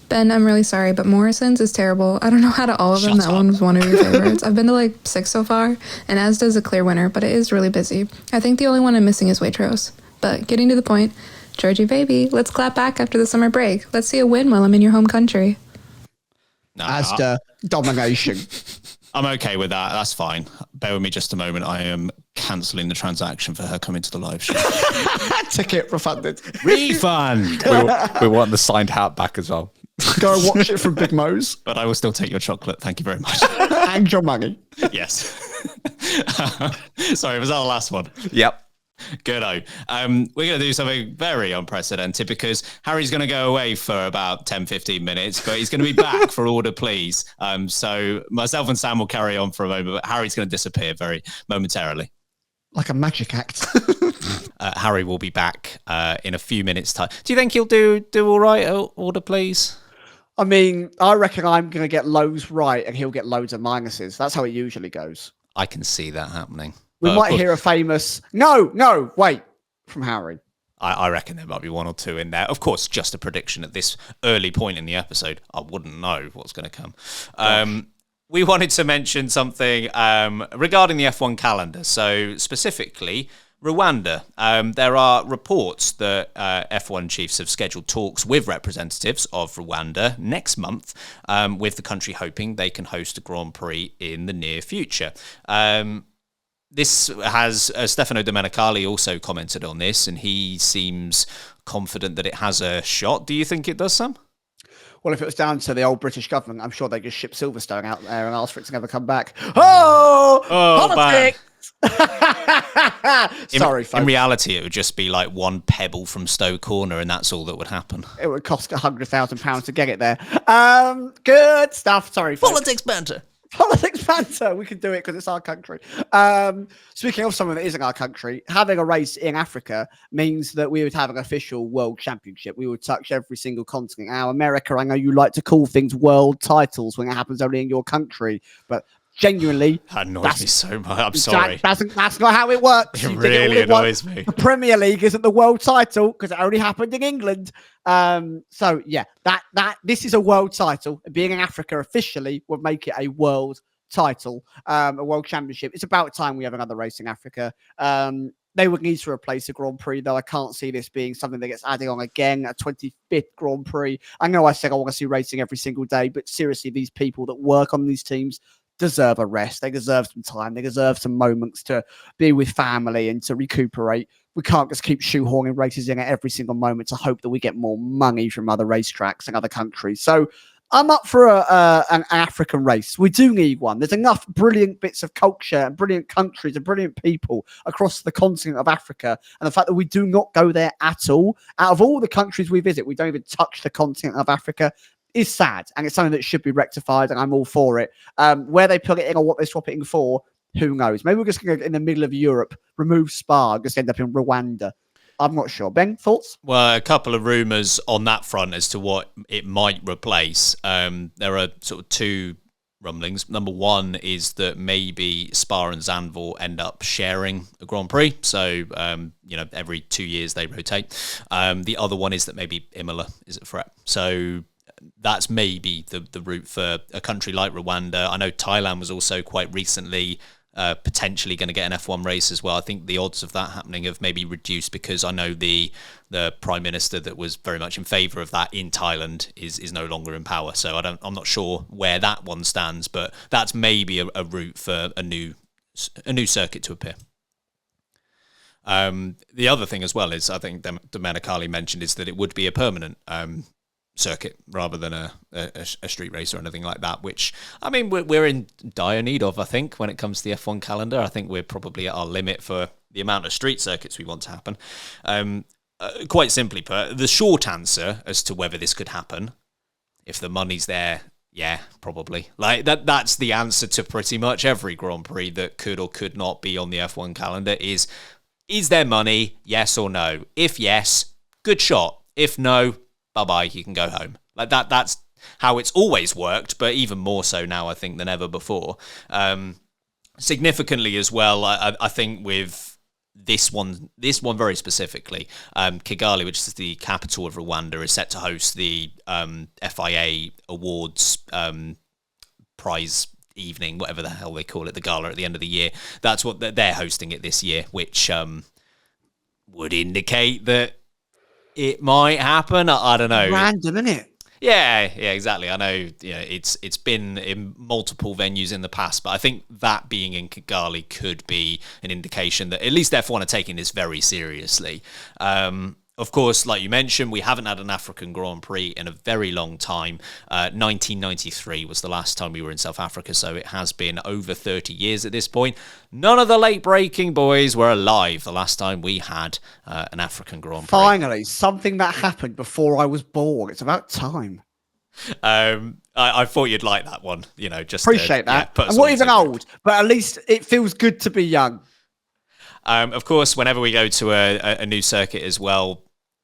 Ben, I'm really sorry, but Morrison's is terrible. I don't know how to all of them. That one was one of your favorites. I've been to like 6 so far, and Asda's a clear winner, but it is really busy. I think the only one I'm missing is Waitrose. But getting to the point, Georgie baby, let's clap back after the summer break. Let's see a win while I'm in your home country. No, Asda, domination. I'm okay with that. That's fine. Bear with me just a moment. I am cancelling the transaction for her coming to the live show. Ticket refunded. Refund! We want the signed hat back as well. Go and watch it from Big Mo's. But I will still take your chocolate. Thank you very much. And your money. Yes. Sorry, was that the last one? Yep. Good-o. We're going to do something very unprecedented because Harry's going to go away for about 10, 15 minutes, but he's going to be back for Order Please. So myself and Sam will carry on for a moment, but Harry's going to disappear very momentarily. Like a magic act. Harry will be back in a few minutes' time. Do you think he'll do all right at Order Please? I mean, I reckon I'm going to get loads right and he'll get loads of minuses. That's how it usually goes. I can see that happening. We might hear a famous, no, wait, from Harry. I reckon there might be one or two in there. Of course, just a prediction at this early point in the episode. I wouldn't know what's going to come. We wanted to mention something regarding the F1 calendar. So specifically, Rwanda. There are reports that F1 chiefs have scheduled talks with representatives of Rwanda next month, with the country hoping they can host a Grand Prix in the near future. This has Stefano Domenicali also commented on this, and he seems confident that it has a shot. Do you think it does, Sam? Well, if it was down to the old British government, I'm sure they just ship Silverstone out there and ask for it to never come back. Politics! Sorry, folks. In reality, it would just be like one pebble from Stowe Corner, and that's all that would happen. It would cost £100,000 to get it there. Good stuff. Sorry, folks. Politics banter. Politics banter. We can do it because it's our country. Speaking of something that isn't our country, having a race in Africa means that we would have an official world championship. We would touch every single continent. Now, America, I know you like to call things world titles when it happens only in your country, but Genuinely, That annoys me so much. I'm sorry. That's not how it works. It You think really all at annoys once. me. The Premier League isn't the world title because it only happened in England. So yeah, that this is a world title. Being in Africa officially would make it a world title, a world championship. It's about time we have another race in Africa. They would need to replace the Grand Prix, though. I can't see this being something that gets added on again, a 25th Grand Prix. I know I said I want to see racing every single day, but seriously, these people that work on these teams deserve a rest. They deserve some time. They deserve some moments to be with family and to recuperate. We can't just keep shoehorning races in at every single moment to hope that we get more money from other racetracks and other countries. So I'm up for an African race. We do need one. There's enough brilliant bits of culture and brilliant countries and brilliant people across the continent of Africa. And the fact that we do not go there at all, out of all the countries we visit, we don't even touch the continent of Africa, is sad. And it's something that should be rectified. And I'm all for it. Where they put it in or what they swap it in for, who knows? Maybe we're just going to go in the middle of Europe, remove Spa, just end up in Rwanda. I'm not sure. Ben, thoughts? Well, a couple of rumours on that front as to what it might replace. There are sort of two rumblings. Number one is that maybe Spa and Zandvoort end up sharing a Grand Prix. So, every 2 years they rotate. The other one is that maybe Imola is a threat. So that's maybe the route for a country like Rwanda. I know Thailand was also quite recently potentially going to get an F1 race as well. I think the odds of that happening have maybe reduced because I know the prime minister that was very much in favour of that in Thailand is no longer in power. So I'm not sure where that one stands, but that's maybe a route for a new circuit to appear. The other thing as well is I think Domenicali mentioned is that it would be a permanent circuit rather than a street race or anything like that, which I mean we're in dire need of. I think when it comes to the F1 calendar, I think we're probably at our limit for the amount of street circuits we want to happen. Quite simply put, the short answer as to whether this could happen, if the money's there, yeah, probably. Like that's the answer to pretty much every Grand Prix that could or could not be on the F1 calendar is there money, yes or no? If yes, good shot. If no, bye-bye, you can go home. Like that's how it's always worked, but even more so now, I think, than ever before. Significantly as well, I think with this one very specifically, Kigali, which is the capital of Rwanda, is set to host the FIA Awards prize evening, whatever the hell they call it, the gala at the end of the year. That's what they're hosting it this year, which would indicate that it might happen. I don't know. Random, isn't it? Yeah, exactly. I know. It's been in multiple venues in the past, but I think that being in Kigali could be an indication that at least F1 are taking this very seriously. Of course, like you mentioned, we haven't had an African Grand Prix in a very long time. 1993 was the last time we were in South Africa, so it has been over 30 years at this point. None of the late-breaking boys were alive the last time we had an African Grand Prix. Finally, something that happened before I was born. It's about time. I thought you'd like that one. Just appreciate that. I'm not even old, but at least it feels good to be young. Of course, whenever we go to a new circuit as well,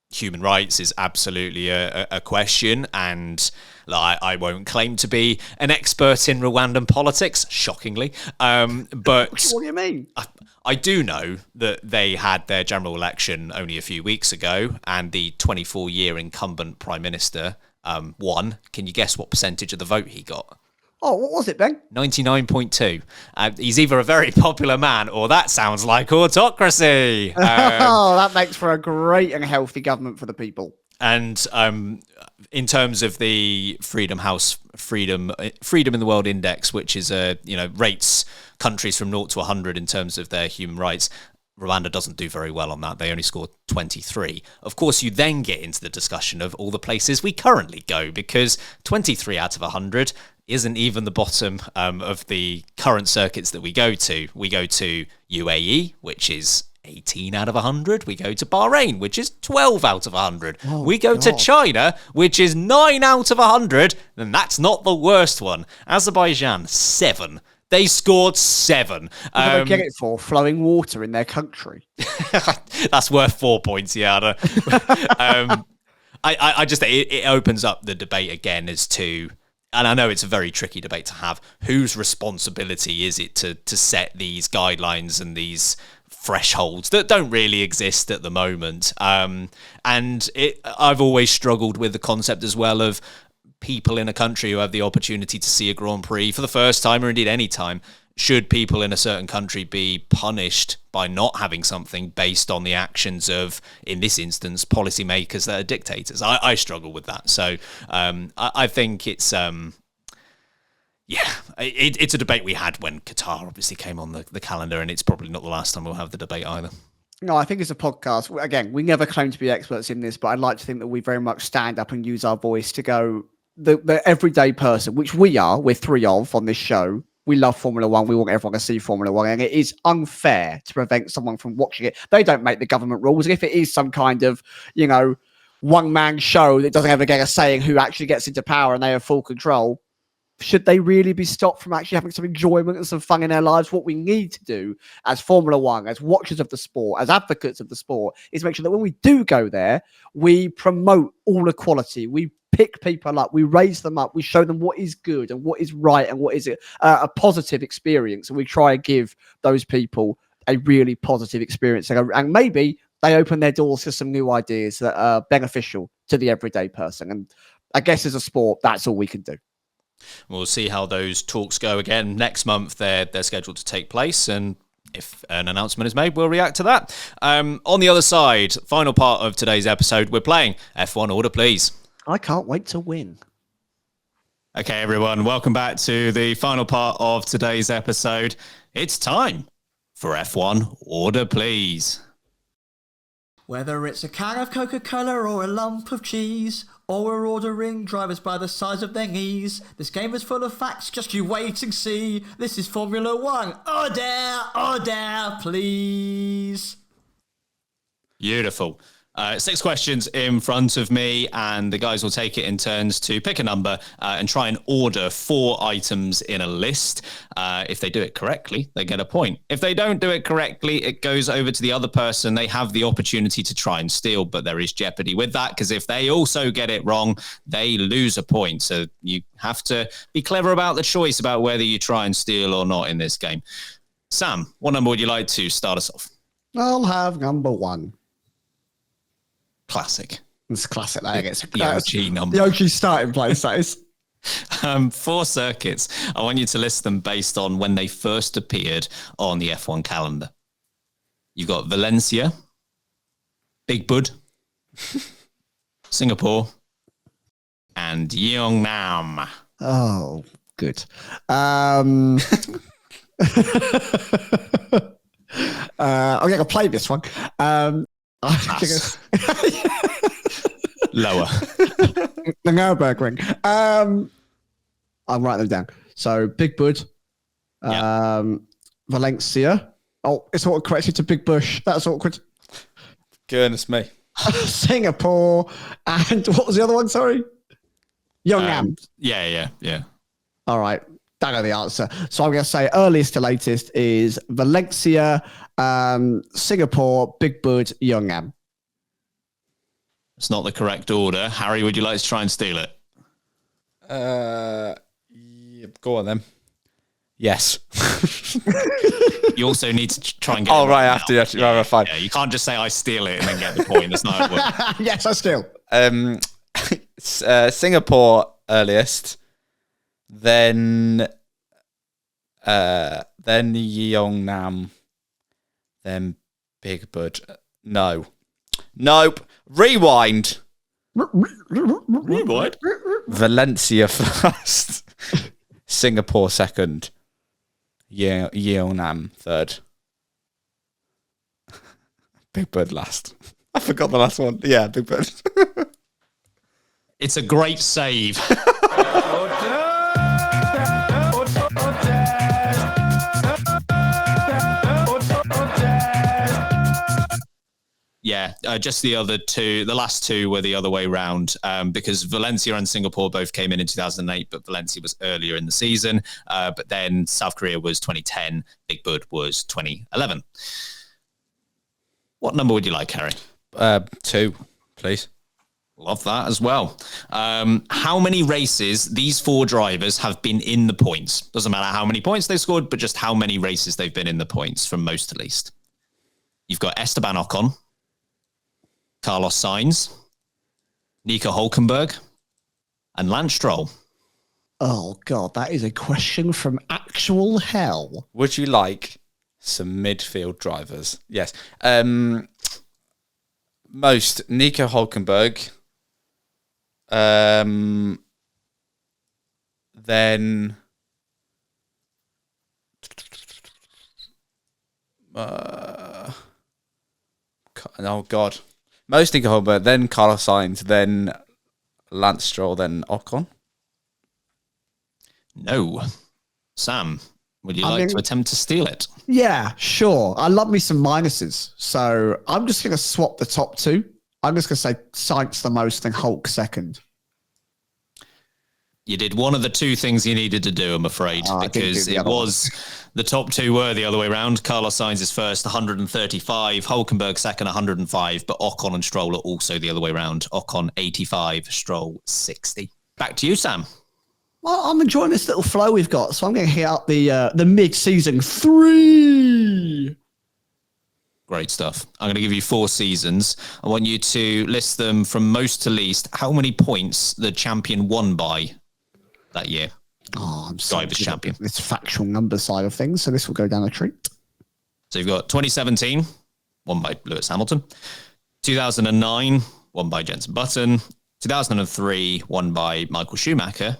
human rights is absolutely a question, and I won't claim to be an expert in Rwandan politics, shockingly. But what do you mean? I do know that they had their general election only a few weeks ago, and the 24-year incumbent prime minister won. Can you guess what percentage of the vote he got? Oh, what was it, Ben? 99.2. He's either a very popular man or that sounds like autocracy. That makes for a great and healthy government for the people. And in terms of the Freedom in the World Index, which is rates countries from 0 to 100 in terms of their human rights, Rwanda doesn't do very well on that. They only scored 23. Of course, you then get into the discussion of all the places we currently go, because 23 out of 100 isn't even the bottom of the current circuits that we go to. We go to UAE, which is 18 out of 100. We go to Bahrain, which is 12 out of 100. Oh, we go to China, which is 9 out of 100. And that's not the worst one. Azerbaijan, 7. They scored 7. What do they get it for? Flowing water in their country. That's worth 4 points, yeah. I just it opens up the debate again as to and I know it's a very tricky debate to have, whose responsibility is it to set these guidelines and these thresholds that don't really exist at the moment? And I've always struggled with the concept as well of people in a country who have the opportunity to see a Grand Prix for the first time, or indeed any time. Should people in a certain country be punished by not having something based on the actions of, in this instance, policymakers that are dictators? I struggle with that. So I think it's it's a debate we had when Qatar obviously came on the calendar, and it's probably not the last time we'll have the debate either. No, I think it's a podcast. Again, we never claim to be experts in this, but I'd like to think that we very much stand up and use our voice to go, the everyday person, which we're three of on this show. We love Formula One. We want everyone to see Formula One. And it is unfair to prevent someone from watching it. They don't make the government rules. If it is some kind of, one-man show that doesn't ever get a say in who actually gets into power and they have full control, should they really be stopped from actually having some enjoyment and some fun in their lives? What we need to do as Formula One, as watchers of the sport, as advocates of the sport, is make sure that when we do go there, we promote all equality. We pick people up, we raise them up, we show them what is good and what is right and what is a positive experience. And we try and give those people a really positive experience. And maybe they open their doors to some new ideas that are beneficial to the everyday person. And I guess as a sport, that's all we can do. We'll see how those talks go again next month. They're scheduled to take place, and if an announcement is made, we'll react to that. On the other side, final part of today's episode, we're playing F1 Order Please. I can't wait to win. Okay, everyone, welcome back to the final part of today's episode. It's time for F1 Order Please. Whether it's a can of Coca-Cola or a lump of cheese, all we're ordering drivers by the size of their knees. This game is full of facts, just you wait and see. This is Formula One. Order, please. Beautiful. 6 questions in front of me, and the guys will take it in turns to pick a number and try and order 4 items in a list. If they do it correctly, they get a point. If they don't do it correctly, it goes over to the other person. They have the opportunity to try and steal, but there is jeopardy with that, because if they also get it wrong, they lose a point. So you have to be clever about the choice about whether you try and steal or not in this game. Sam, what number would you like to start us off? I'll have number 1. Classic. It's classic. The OG number. The OG starting place, that is. 4 circuits. I want you to list them based on when they first appeared on the F1 calendar. You've got Valencia, Big Bud, Singapore, and Yeongnam. Oh, good. I'm going to play this one. Lower. The Nürburgring. I'm writing them down. So Big Bud, Valencia. Oh, it's all corrected to Big Bush. That's awkward. Goodness me. Singapore, and what was the other one? Sorry, Yeongnam. Yeah. All right, I know the answer. So I'm going to say earliest to latest is Valencia, Singapore, Big Bud, Yeongnam. It's not the correct order. Harry, would you like to try and steal it? Go on then. Yes. You also need to try and get. Oh, it right, after you actually. Right, fine. Yeah, you can't just say I steal it and then get the point. That's not how it works. Yes, I steal. Singapore earliest, then Yeongnam, then Big Bud. Nope. Rewind. Rewind. Valencia first. Singapore second. Yeongnam third. Big Bud last. I forgot the last one. Yeah, Big Bud. It's a great save. Yeah, just the last two were the other way round, because Valencia and Singapore both came in 2008, but Valencia was earlier in the season. But then South Korea was 2010, Big Bud was 2011. What number would you like, Harry? 2, please. Love that as well. How many races these 4 drivers have been in the points? Doesn't matter how many points they scored, but just how many races they've been in the points from most to least. You've got Esteban Ocon, Carlos Sainz, Nico Hulkenberg, and Lance Stroll. Oh, God, that is a question from actual hell. Would you like some midfield drivers? Yes. Most, Nico Hulkenberg. Then oh God, most Nico Hulkenberg, then Carlos Sainz, then Lance Stroll, then Ocon. No. Sam, would you like to attempt to steal it? Yeah, sure. I love me some minuses. So I'm just going to swap the top 2. I'm just going to say Sainz the most and Hulk second. You did one of the 2 things you needed to do, I'm afraid, because it was the top 2 were the other way around. Carlos Sainz is first, 135. Hulkenberg second, 105. But Ocon and Stroll are also the other way around. Ocon 85, Stroll 60. Back to you, Sam. Well, I'm enjoying this little flow we've got, so I'm going to hit up the mid-season 3. Great stuff. I'm going to give you 4 seasons. I want you to list them from most to least. How many points the champion won by that year? Oh, I'm so Drivers' champion. This factual number side of things, so this will go down a treat. So you've got 2017, won by Lewis Hamilton. 2009, won by Jenson Button. 2003, won by Michael Schumacher.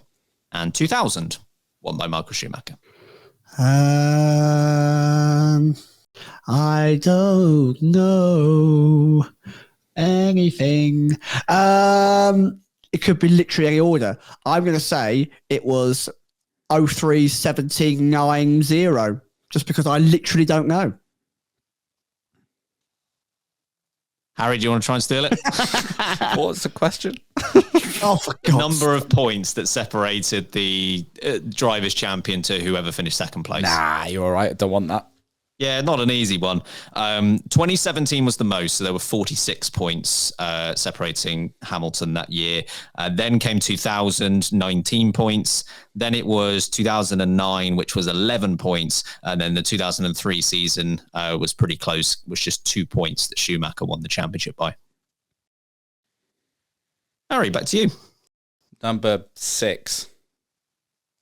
And 2000, won by Michael Schumacher. I don't know anything. It could be literally any order. I'm going to say it was 031790, just because I literally don't know. Harry, do you want to try and steal it? What's the question? Oh, for the number of points that separated the drivers' champion to whoever finished second place. Nah, you're all right. I don't want that. Yeah, not an easy one. 2017 was the most, so there were 46 points separating Hamilton that year. Then came 2000, 19 points. Then it was 2009, which was 11 points. And then the 2003 season was pretty close, was just 2 points that Schumacher won the championship by. Harry, back to you. Number 6,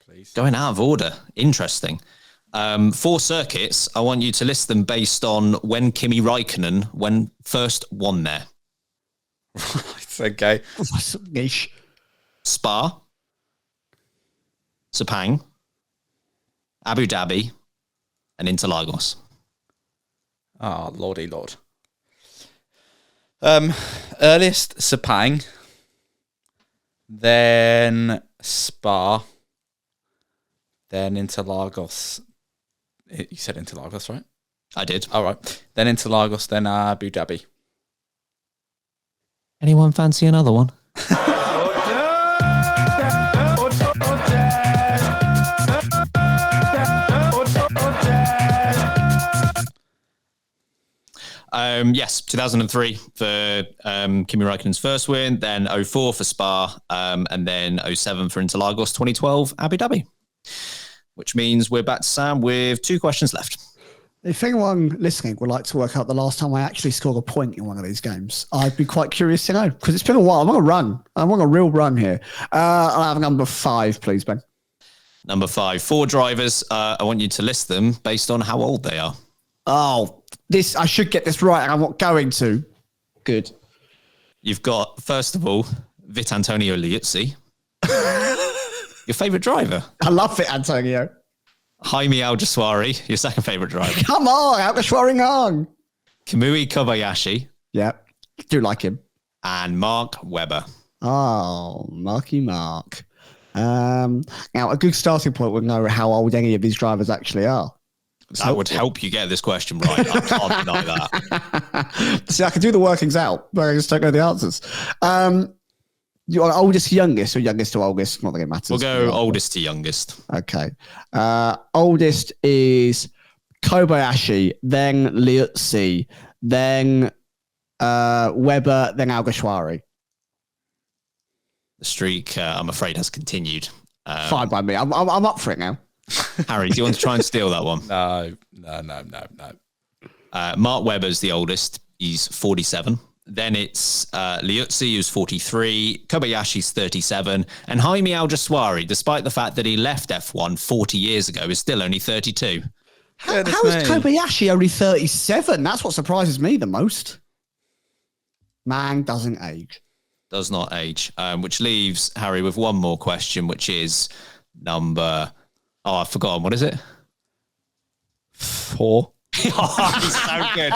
please. Going out of order. Interesting. 4 circuits. I want you to list them based on when Kimi Räikkönen first won there. Right, okay. Niche. Spa, Sepang, Abu Dhabi, and Interlagos. Oh, lordy lord. Earliest Sepang, then Spa, then Interlagos. You said Interlagos, right? I did. All right. Then Interlagos, then Abu Dhabi. Anyone fancy another one? Yes, 2003 for Kimi Räikkönen's first win, then 04 for Spa, and then 07 for Interlagos, 2012 Abu Dhabi. Which means we're back to Sam with 2 questions left. If anyone listening would like to work out the last time I actually scored a point in one of these games, I'd be quite curious to know, because it's been a while. I'm on a run. I'm on a real run here. I'll have number 5, please, Ben. Number 5, 4 drivers. I want you to list them based on how old they are. Oh, I should get this right, and I'm not going to. Good. You've got, first of all, Vitantonio Liuzzi. Your favourite driver? I love it, Antonio. Jaime Alguersuari, your second favourite driver. Come on, Alguersuari on. Kamui Kobayashi. Yeah, do like him. And Mark Webber. Oh, Marky Mark. Now, a good starting point would know how old any of these drivers actually are. That would help you get this question right. I can't deny that. See, I can do the workings out, but I just don't know the answers. You're oldest to youngest, or youngest to oldest? Not that it matters. We'll go oldest to youngest. Okay. Oldest is Kobayashi, then Liuzzi, then Webber, then Alguersuari. streak, I'm afraid, has continued. Fine by me. I'm up for it now. Harry, do you want to try and steal that one? No. Mark Webber's the oldest. He's 47. Then it's Liuzzi, who's 43. Kobayashi's 37. And Jaime Alguersuari, despite the fact that he left F1 40 years ago, is still only 32. How is Kobayashi only 37? That's what surprises me the most. Man doesn't age. Does not age. Which leaves Harry with one more question, which is number... Oh, I've forgotten. What is it? 4. Oh, he's so good.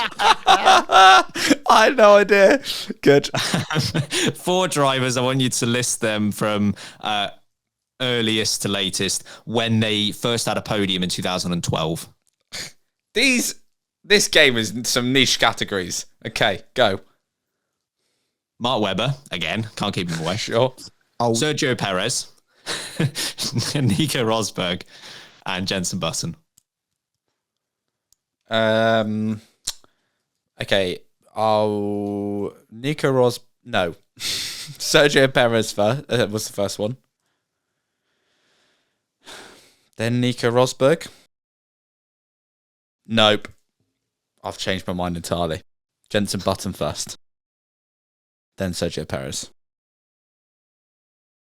I had no idea. Good. 4 drivers. I want you to list them from earliest to latest when they first had a podium in 2012. This game is in some niche categories. Okay, go. Mark Webber, again, can't keep him away. Sure. Sergio Perez, Nico Rosberg, and Jenson Button. Okay. Nico no. Sergio Perez was the first one. Then Nico Rosberg. Nope. I've changed my mind entirely. Jenson Button first. Then Sergio Perez.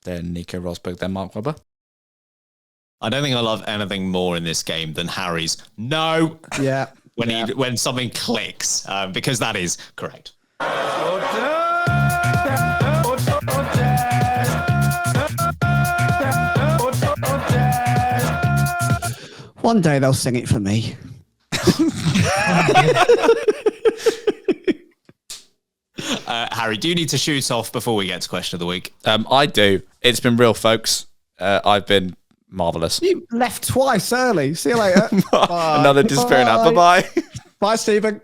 Then Nico Rosberg, then Mark Webber. I don't think I love anything more in this game than Harry's no. Yeah. When something clicks, because that is correct. One day they'll sing it for me. Harry, do you need to shoot off before we get to question of the week? I do. It's been real, folks. I've been marvellous. You left twice early. See you later. Another disappearing out. Bye-bye. Bye, Stephen.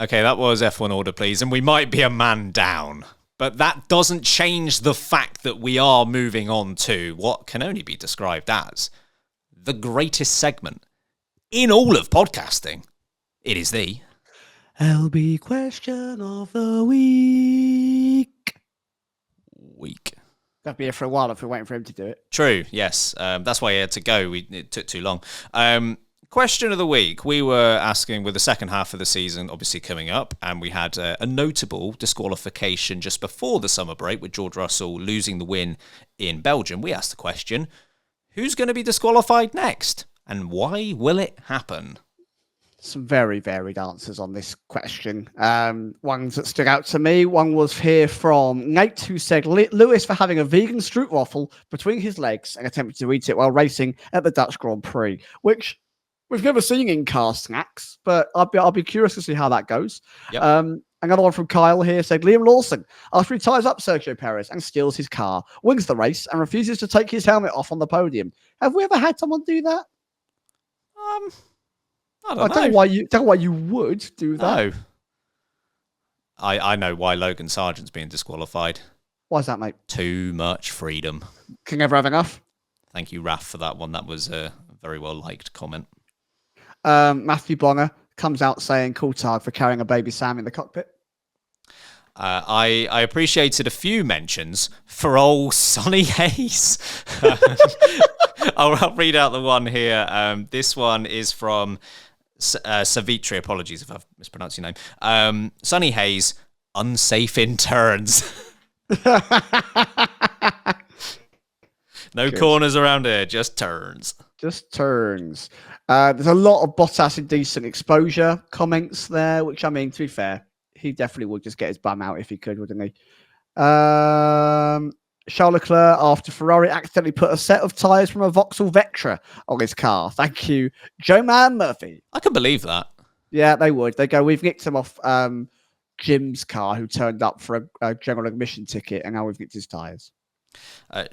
Okay, that was F1 order, please. And we might be a man down. But that doesn't change the fact that we are moving on to what can only be described as the greatest segment in all of podcasting. It is the LB question of the week. That'd be here for a while if we're waiting for him to do it. True, yes. That's why he had to go. It took too long. Question of the week. We were asking with the second half of the season obviously coming up, and we had a notable disqualification just before the summer break with George Russell losing the win in Belgium. We asked the question, who's going to be disqualified next? And why will it happen? Some very varied answers on this question. Ones that stood out to me. One was here from Nate, who said Lewis for having a vegan stroopwafel between his legs and attempting to eat it while racing at the Dutch Grand Prix, which we've never seen in car snacks, but I'll be curious to see how that goes. Yep. Another one from Kyle here said Liam Lawson, after he ties up Sergio Perez and steals his car, wins the race and refuses to take his helmet off on the podium. Have we ever had someone do that? I don't know why you would do that. No. I know why Logan Sargent's being disqualified. Why is that, mate? Too much freedom. Can never have enough. Thank you, Raf, for that one. That was a very well liked comment. Matthew Bonger comes out saying Coulthard for carrying a baby Sam in the cockpit. I appreciated a few mentions for old Sonny Hayes. I'll read out the one here. This one is from Savitri. Apologies if I've mispronounced your name. Sonny Hayes, unsafe in turns. No corners around here, just turns. Just turns. There's a lot of Bottas indecent exposure comments there, which, I mean, to be fair, he definitely would just get his bum out if he could, wouldn't he? Charles Leclerc, after Ferrari accidentally put a set of tyres from a Vauxhall Vectra on his car. Thank you, Joe Man Murphy. I can believe that. Yeah, they would. They go, we've nicked him off Jim's car, who turned up for a general admission ticket, and now we've nicked his tyres.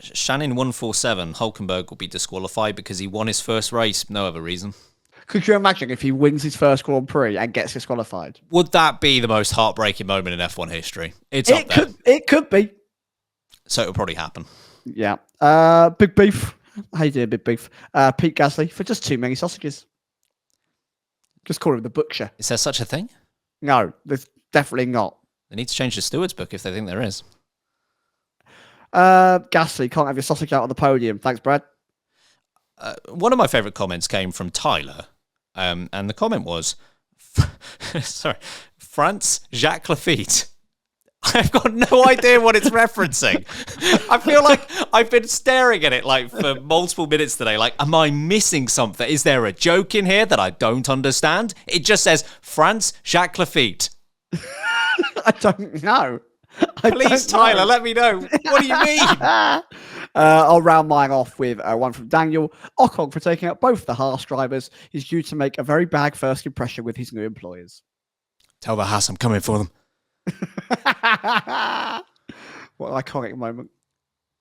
Shannon 147, Hulkenberg will be disqualified because he won his first race. No other reason. Could you imagine if he wins his first Grand Prix and gets disqualified? Would that be the most heartbreaking moment in F1 history? It could be. So it'll probably happen. Yeah. Big Beef. How you doing, Big Beef? Pete Gasly for just too many sausages. Just call him the butcher. Is there such a thing? No, there's definitely not. They need to change the stewards book if they think there is. Gasly, can't have your sausage out on the podium. Thanks, Brad. One of my favourite comments came from Tyler, and the comment was, sorry, France Jacques Lafitte. I've got no idea what it's referencing. I feel like I've been staring at it like for multiple minutes today. Like, am I missing something? Is there a joke in here that I don't understand? It just says France Jacques Lafitte. I don't know. Please, Tyler, let me know. What do you mean? I'll round mine off with one from Daniel. Ocon, for taking out both the Haas drivers, is due to make a very bad first impression with his new employers. Tell the Haas I'm coming for them. What an iconic moment.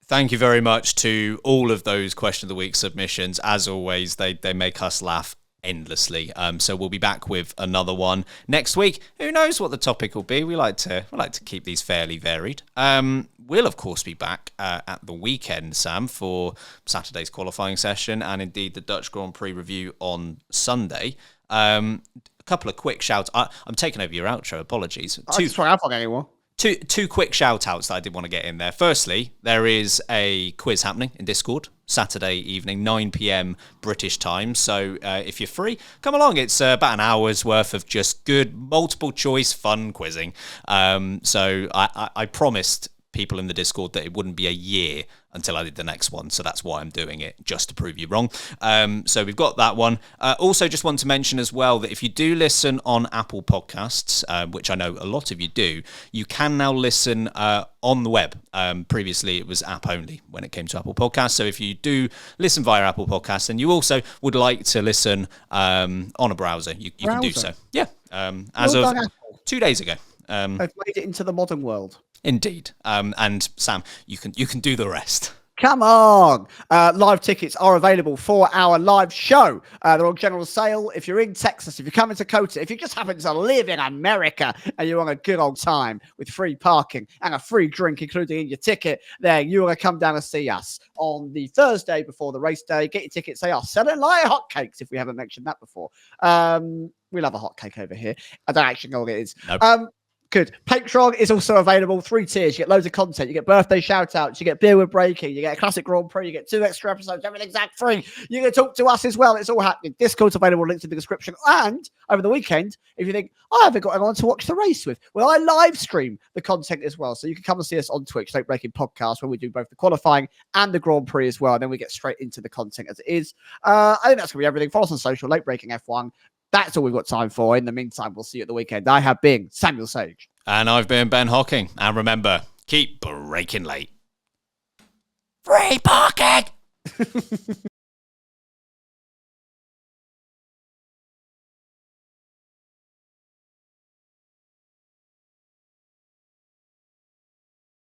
Thank you very much to all of those Question of the Week submissions. As always, they make us laugh endlessly. So we'll be back with another one next week. Who knows what the topic will be? We like to keep these fairly varied. We'll of course be back at the weekend, Sam, for Saturday's qualifying session and indeed the Dutch Grand Prix review on Sunday. A couple of quick shouts. I'm taking over your outro. Apologies. Two quick shout outs that I did want to get in there. Firstly, there is a quiz happening in Discord Saturday evening, 9 p.m. British time. So if you're free, come along. It's about an hour's worth of just good multiple choice fun quizzing. So I promised people in the Discord that it wouldn't be a year until I did the next one. So that's why I'm doing it, just to prove you wrong. So we've got that one. Also, just want to mention as well that if you do listen on Apple Podcasts, which I know a lot of you do, you can now listen on the web. Previously, it was app only when it came to Apple Podcasts. So if you do listen via Apple Podcasts and you also would like to listen on a browser, you can do so. Yeah. As of 2 days ago. They've made it into the modern world. Indeed. And Sam, you can do the rest. Come on. Live tickets are available for our live show. They're on general sale. If you're in Texas, if you're coming to Dakota, if you just happen to live in America and you want a good old time with free parking and a free drink included in your ticket, then you want to come down and see us on the Thursday before the race day. Get your tickets. They are selling like hotcakes, if we haven't mentioned that before. We love a hotcake over here. I don't actually know what it is. Nope. Good. Patreon is also available. 3 tiers. You get loads of content. You get birthday shout outs. You get beer with breaking. You get a classic Grand Prix. You get 2 extra episodes. Everything's ad free. You can talk to us as well. It's all happening. Discord's available. Links in the description. And over the weekend, if you think, I haven't got anyone to watch the race with, well, I live stream the content as well. So you can come and see us on Twitch, Late Breaking Podcast, where we do both the qualifying and the Grand Prix as well. And then we get straight into the content as it is. I think that's going to be everything. Follow us on social, Late Breaking F1. That's all we've got time for. In the meantime, we'll see you at the weekend. I have been Samuel Sage. And I've been Ben Hocking. And remember, keep breaking late. Free parking!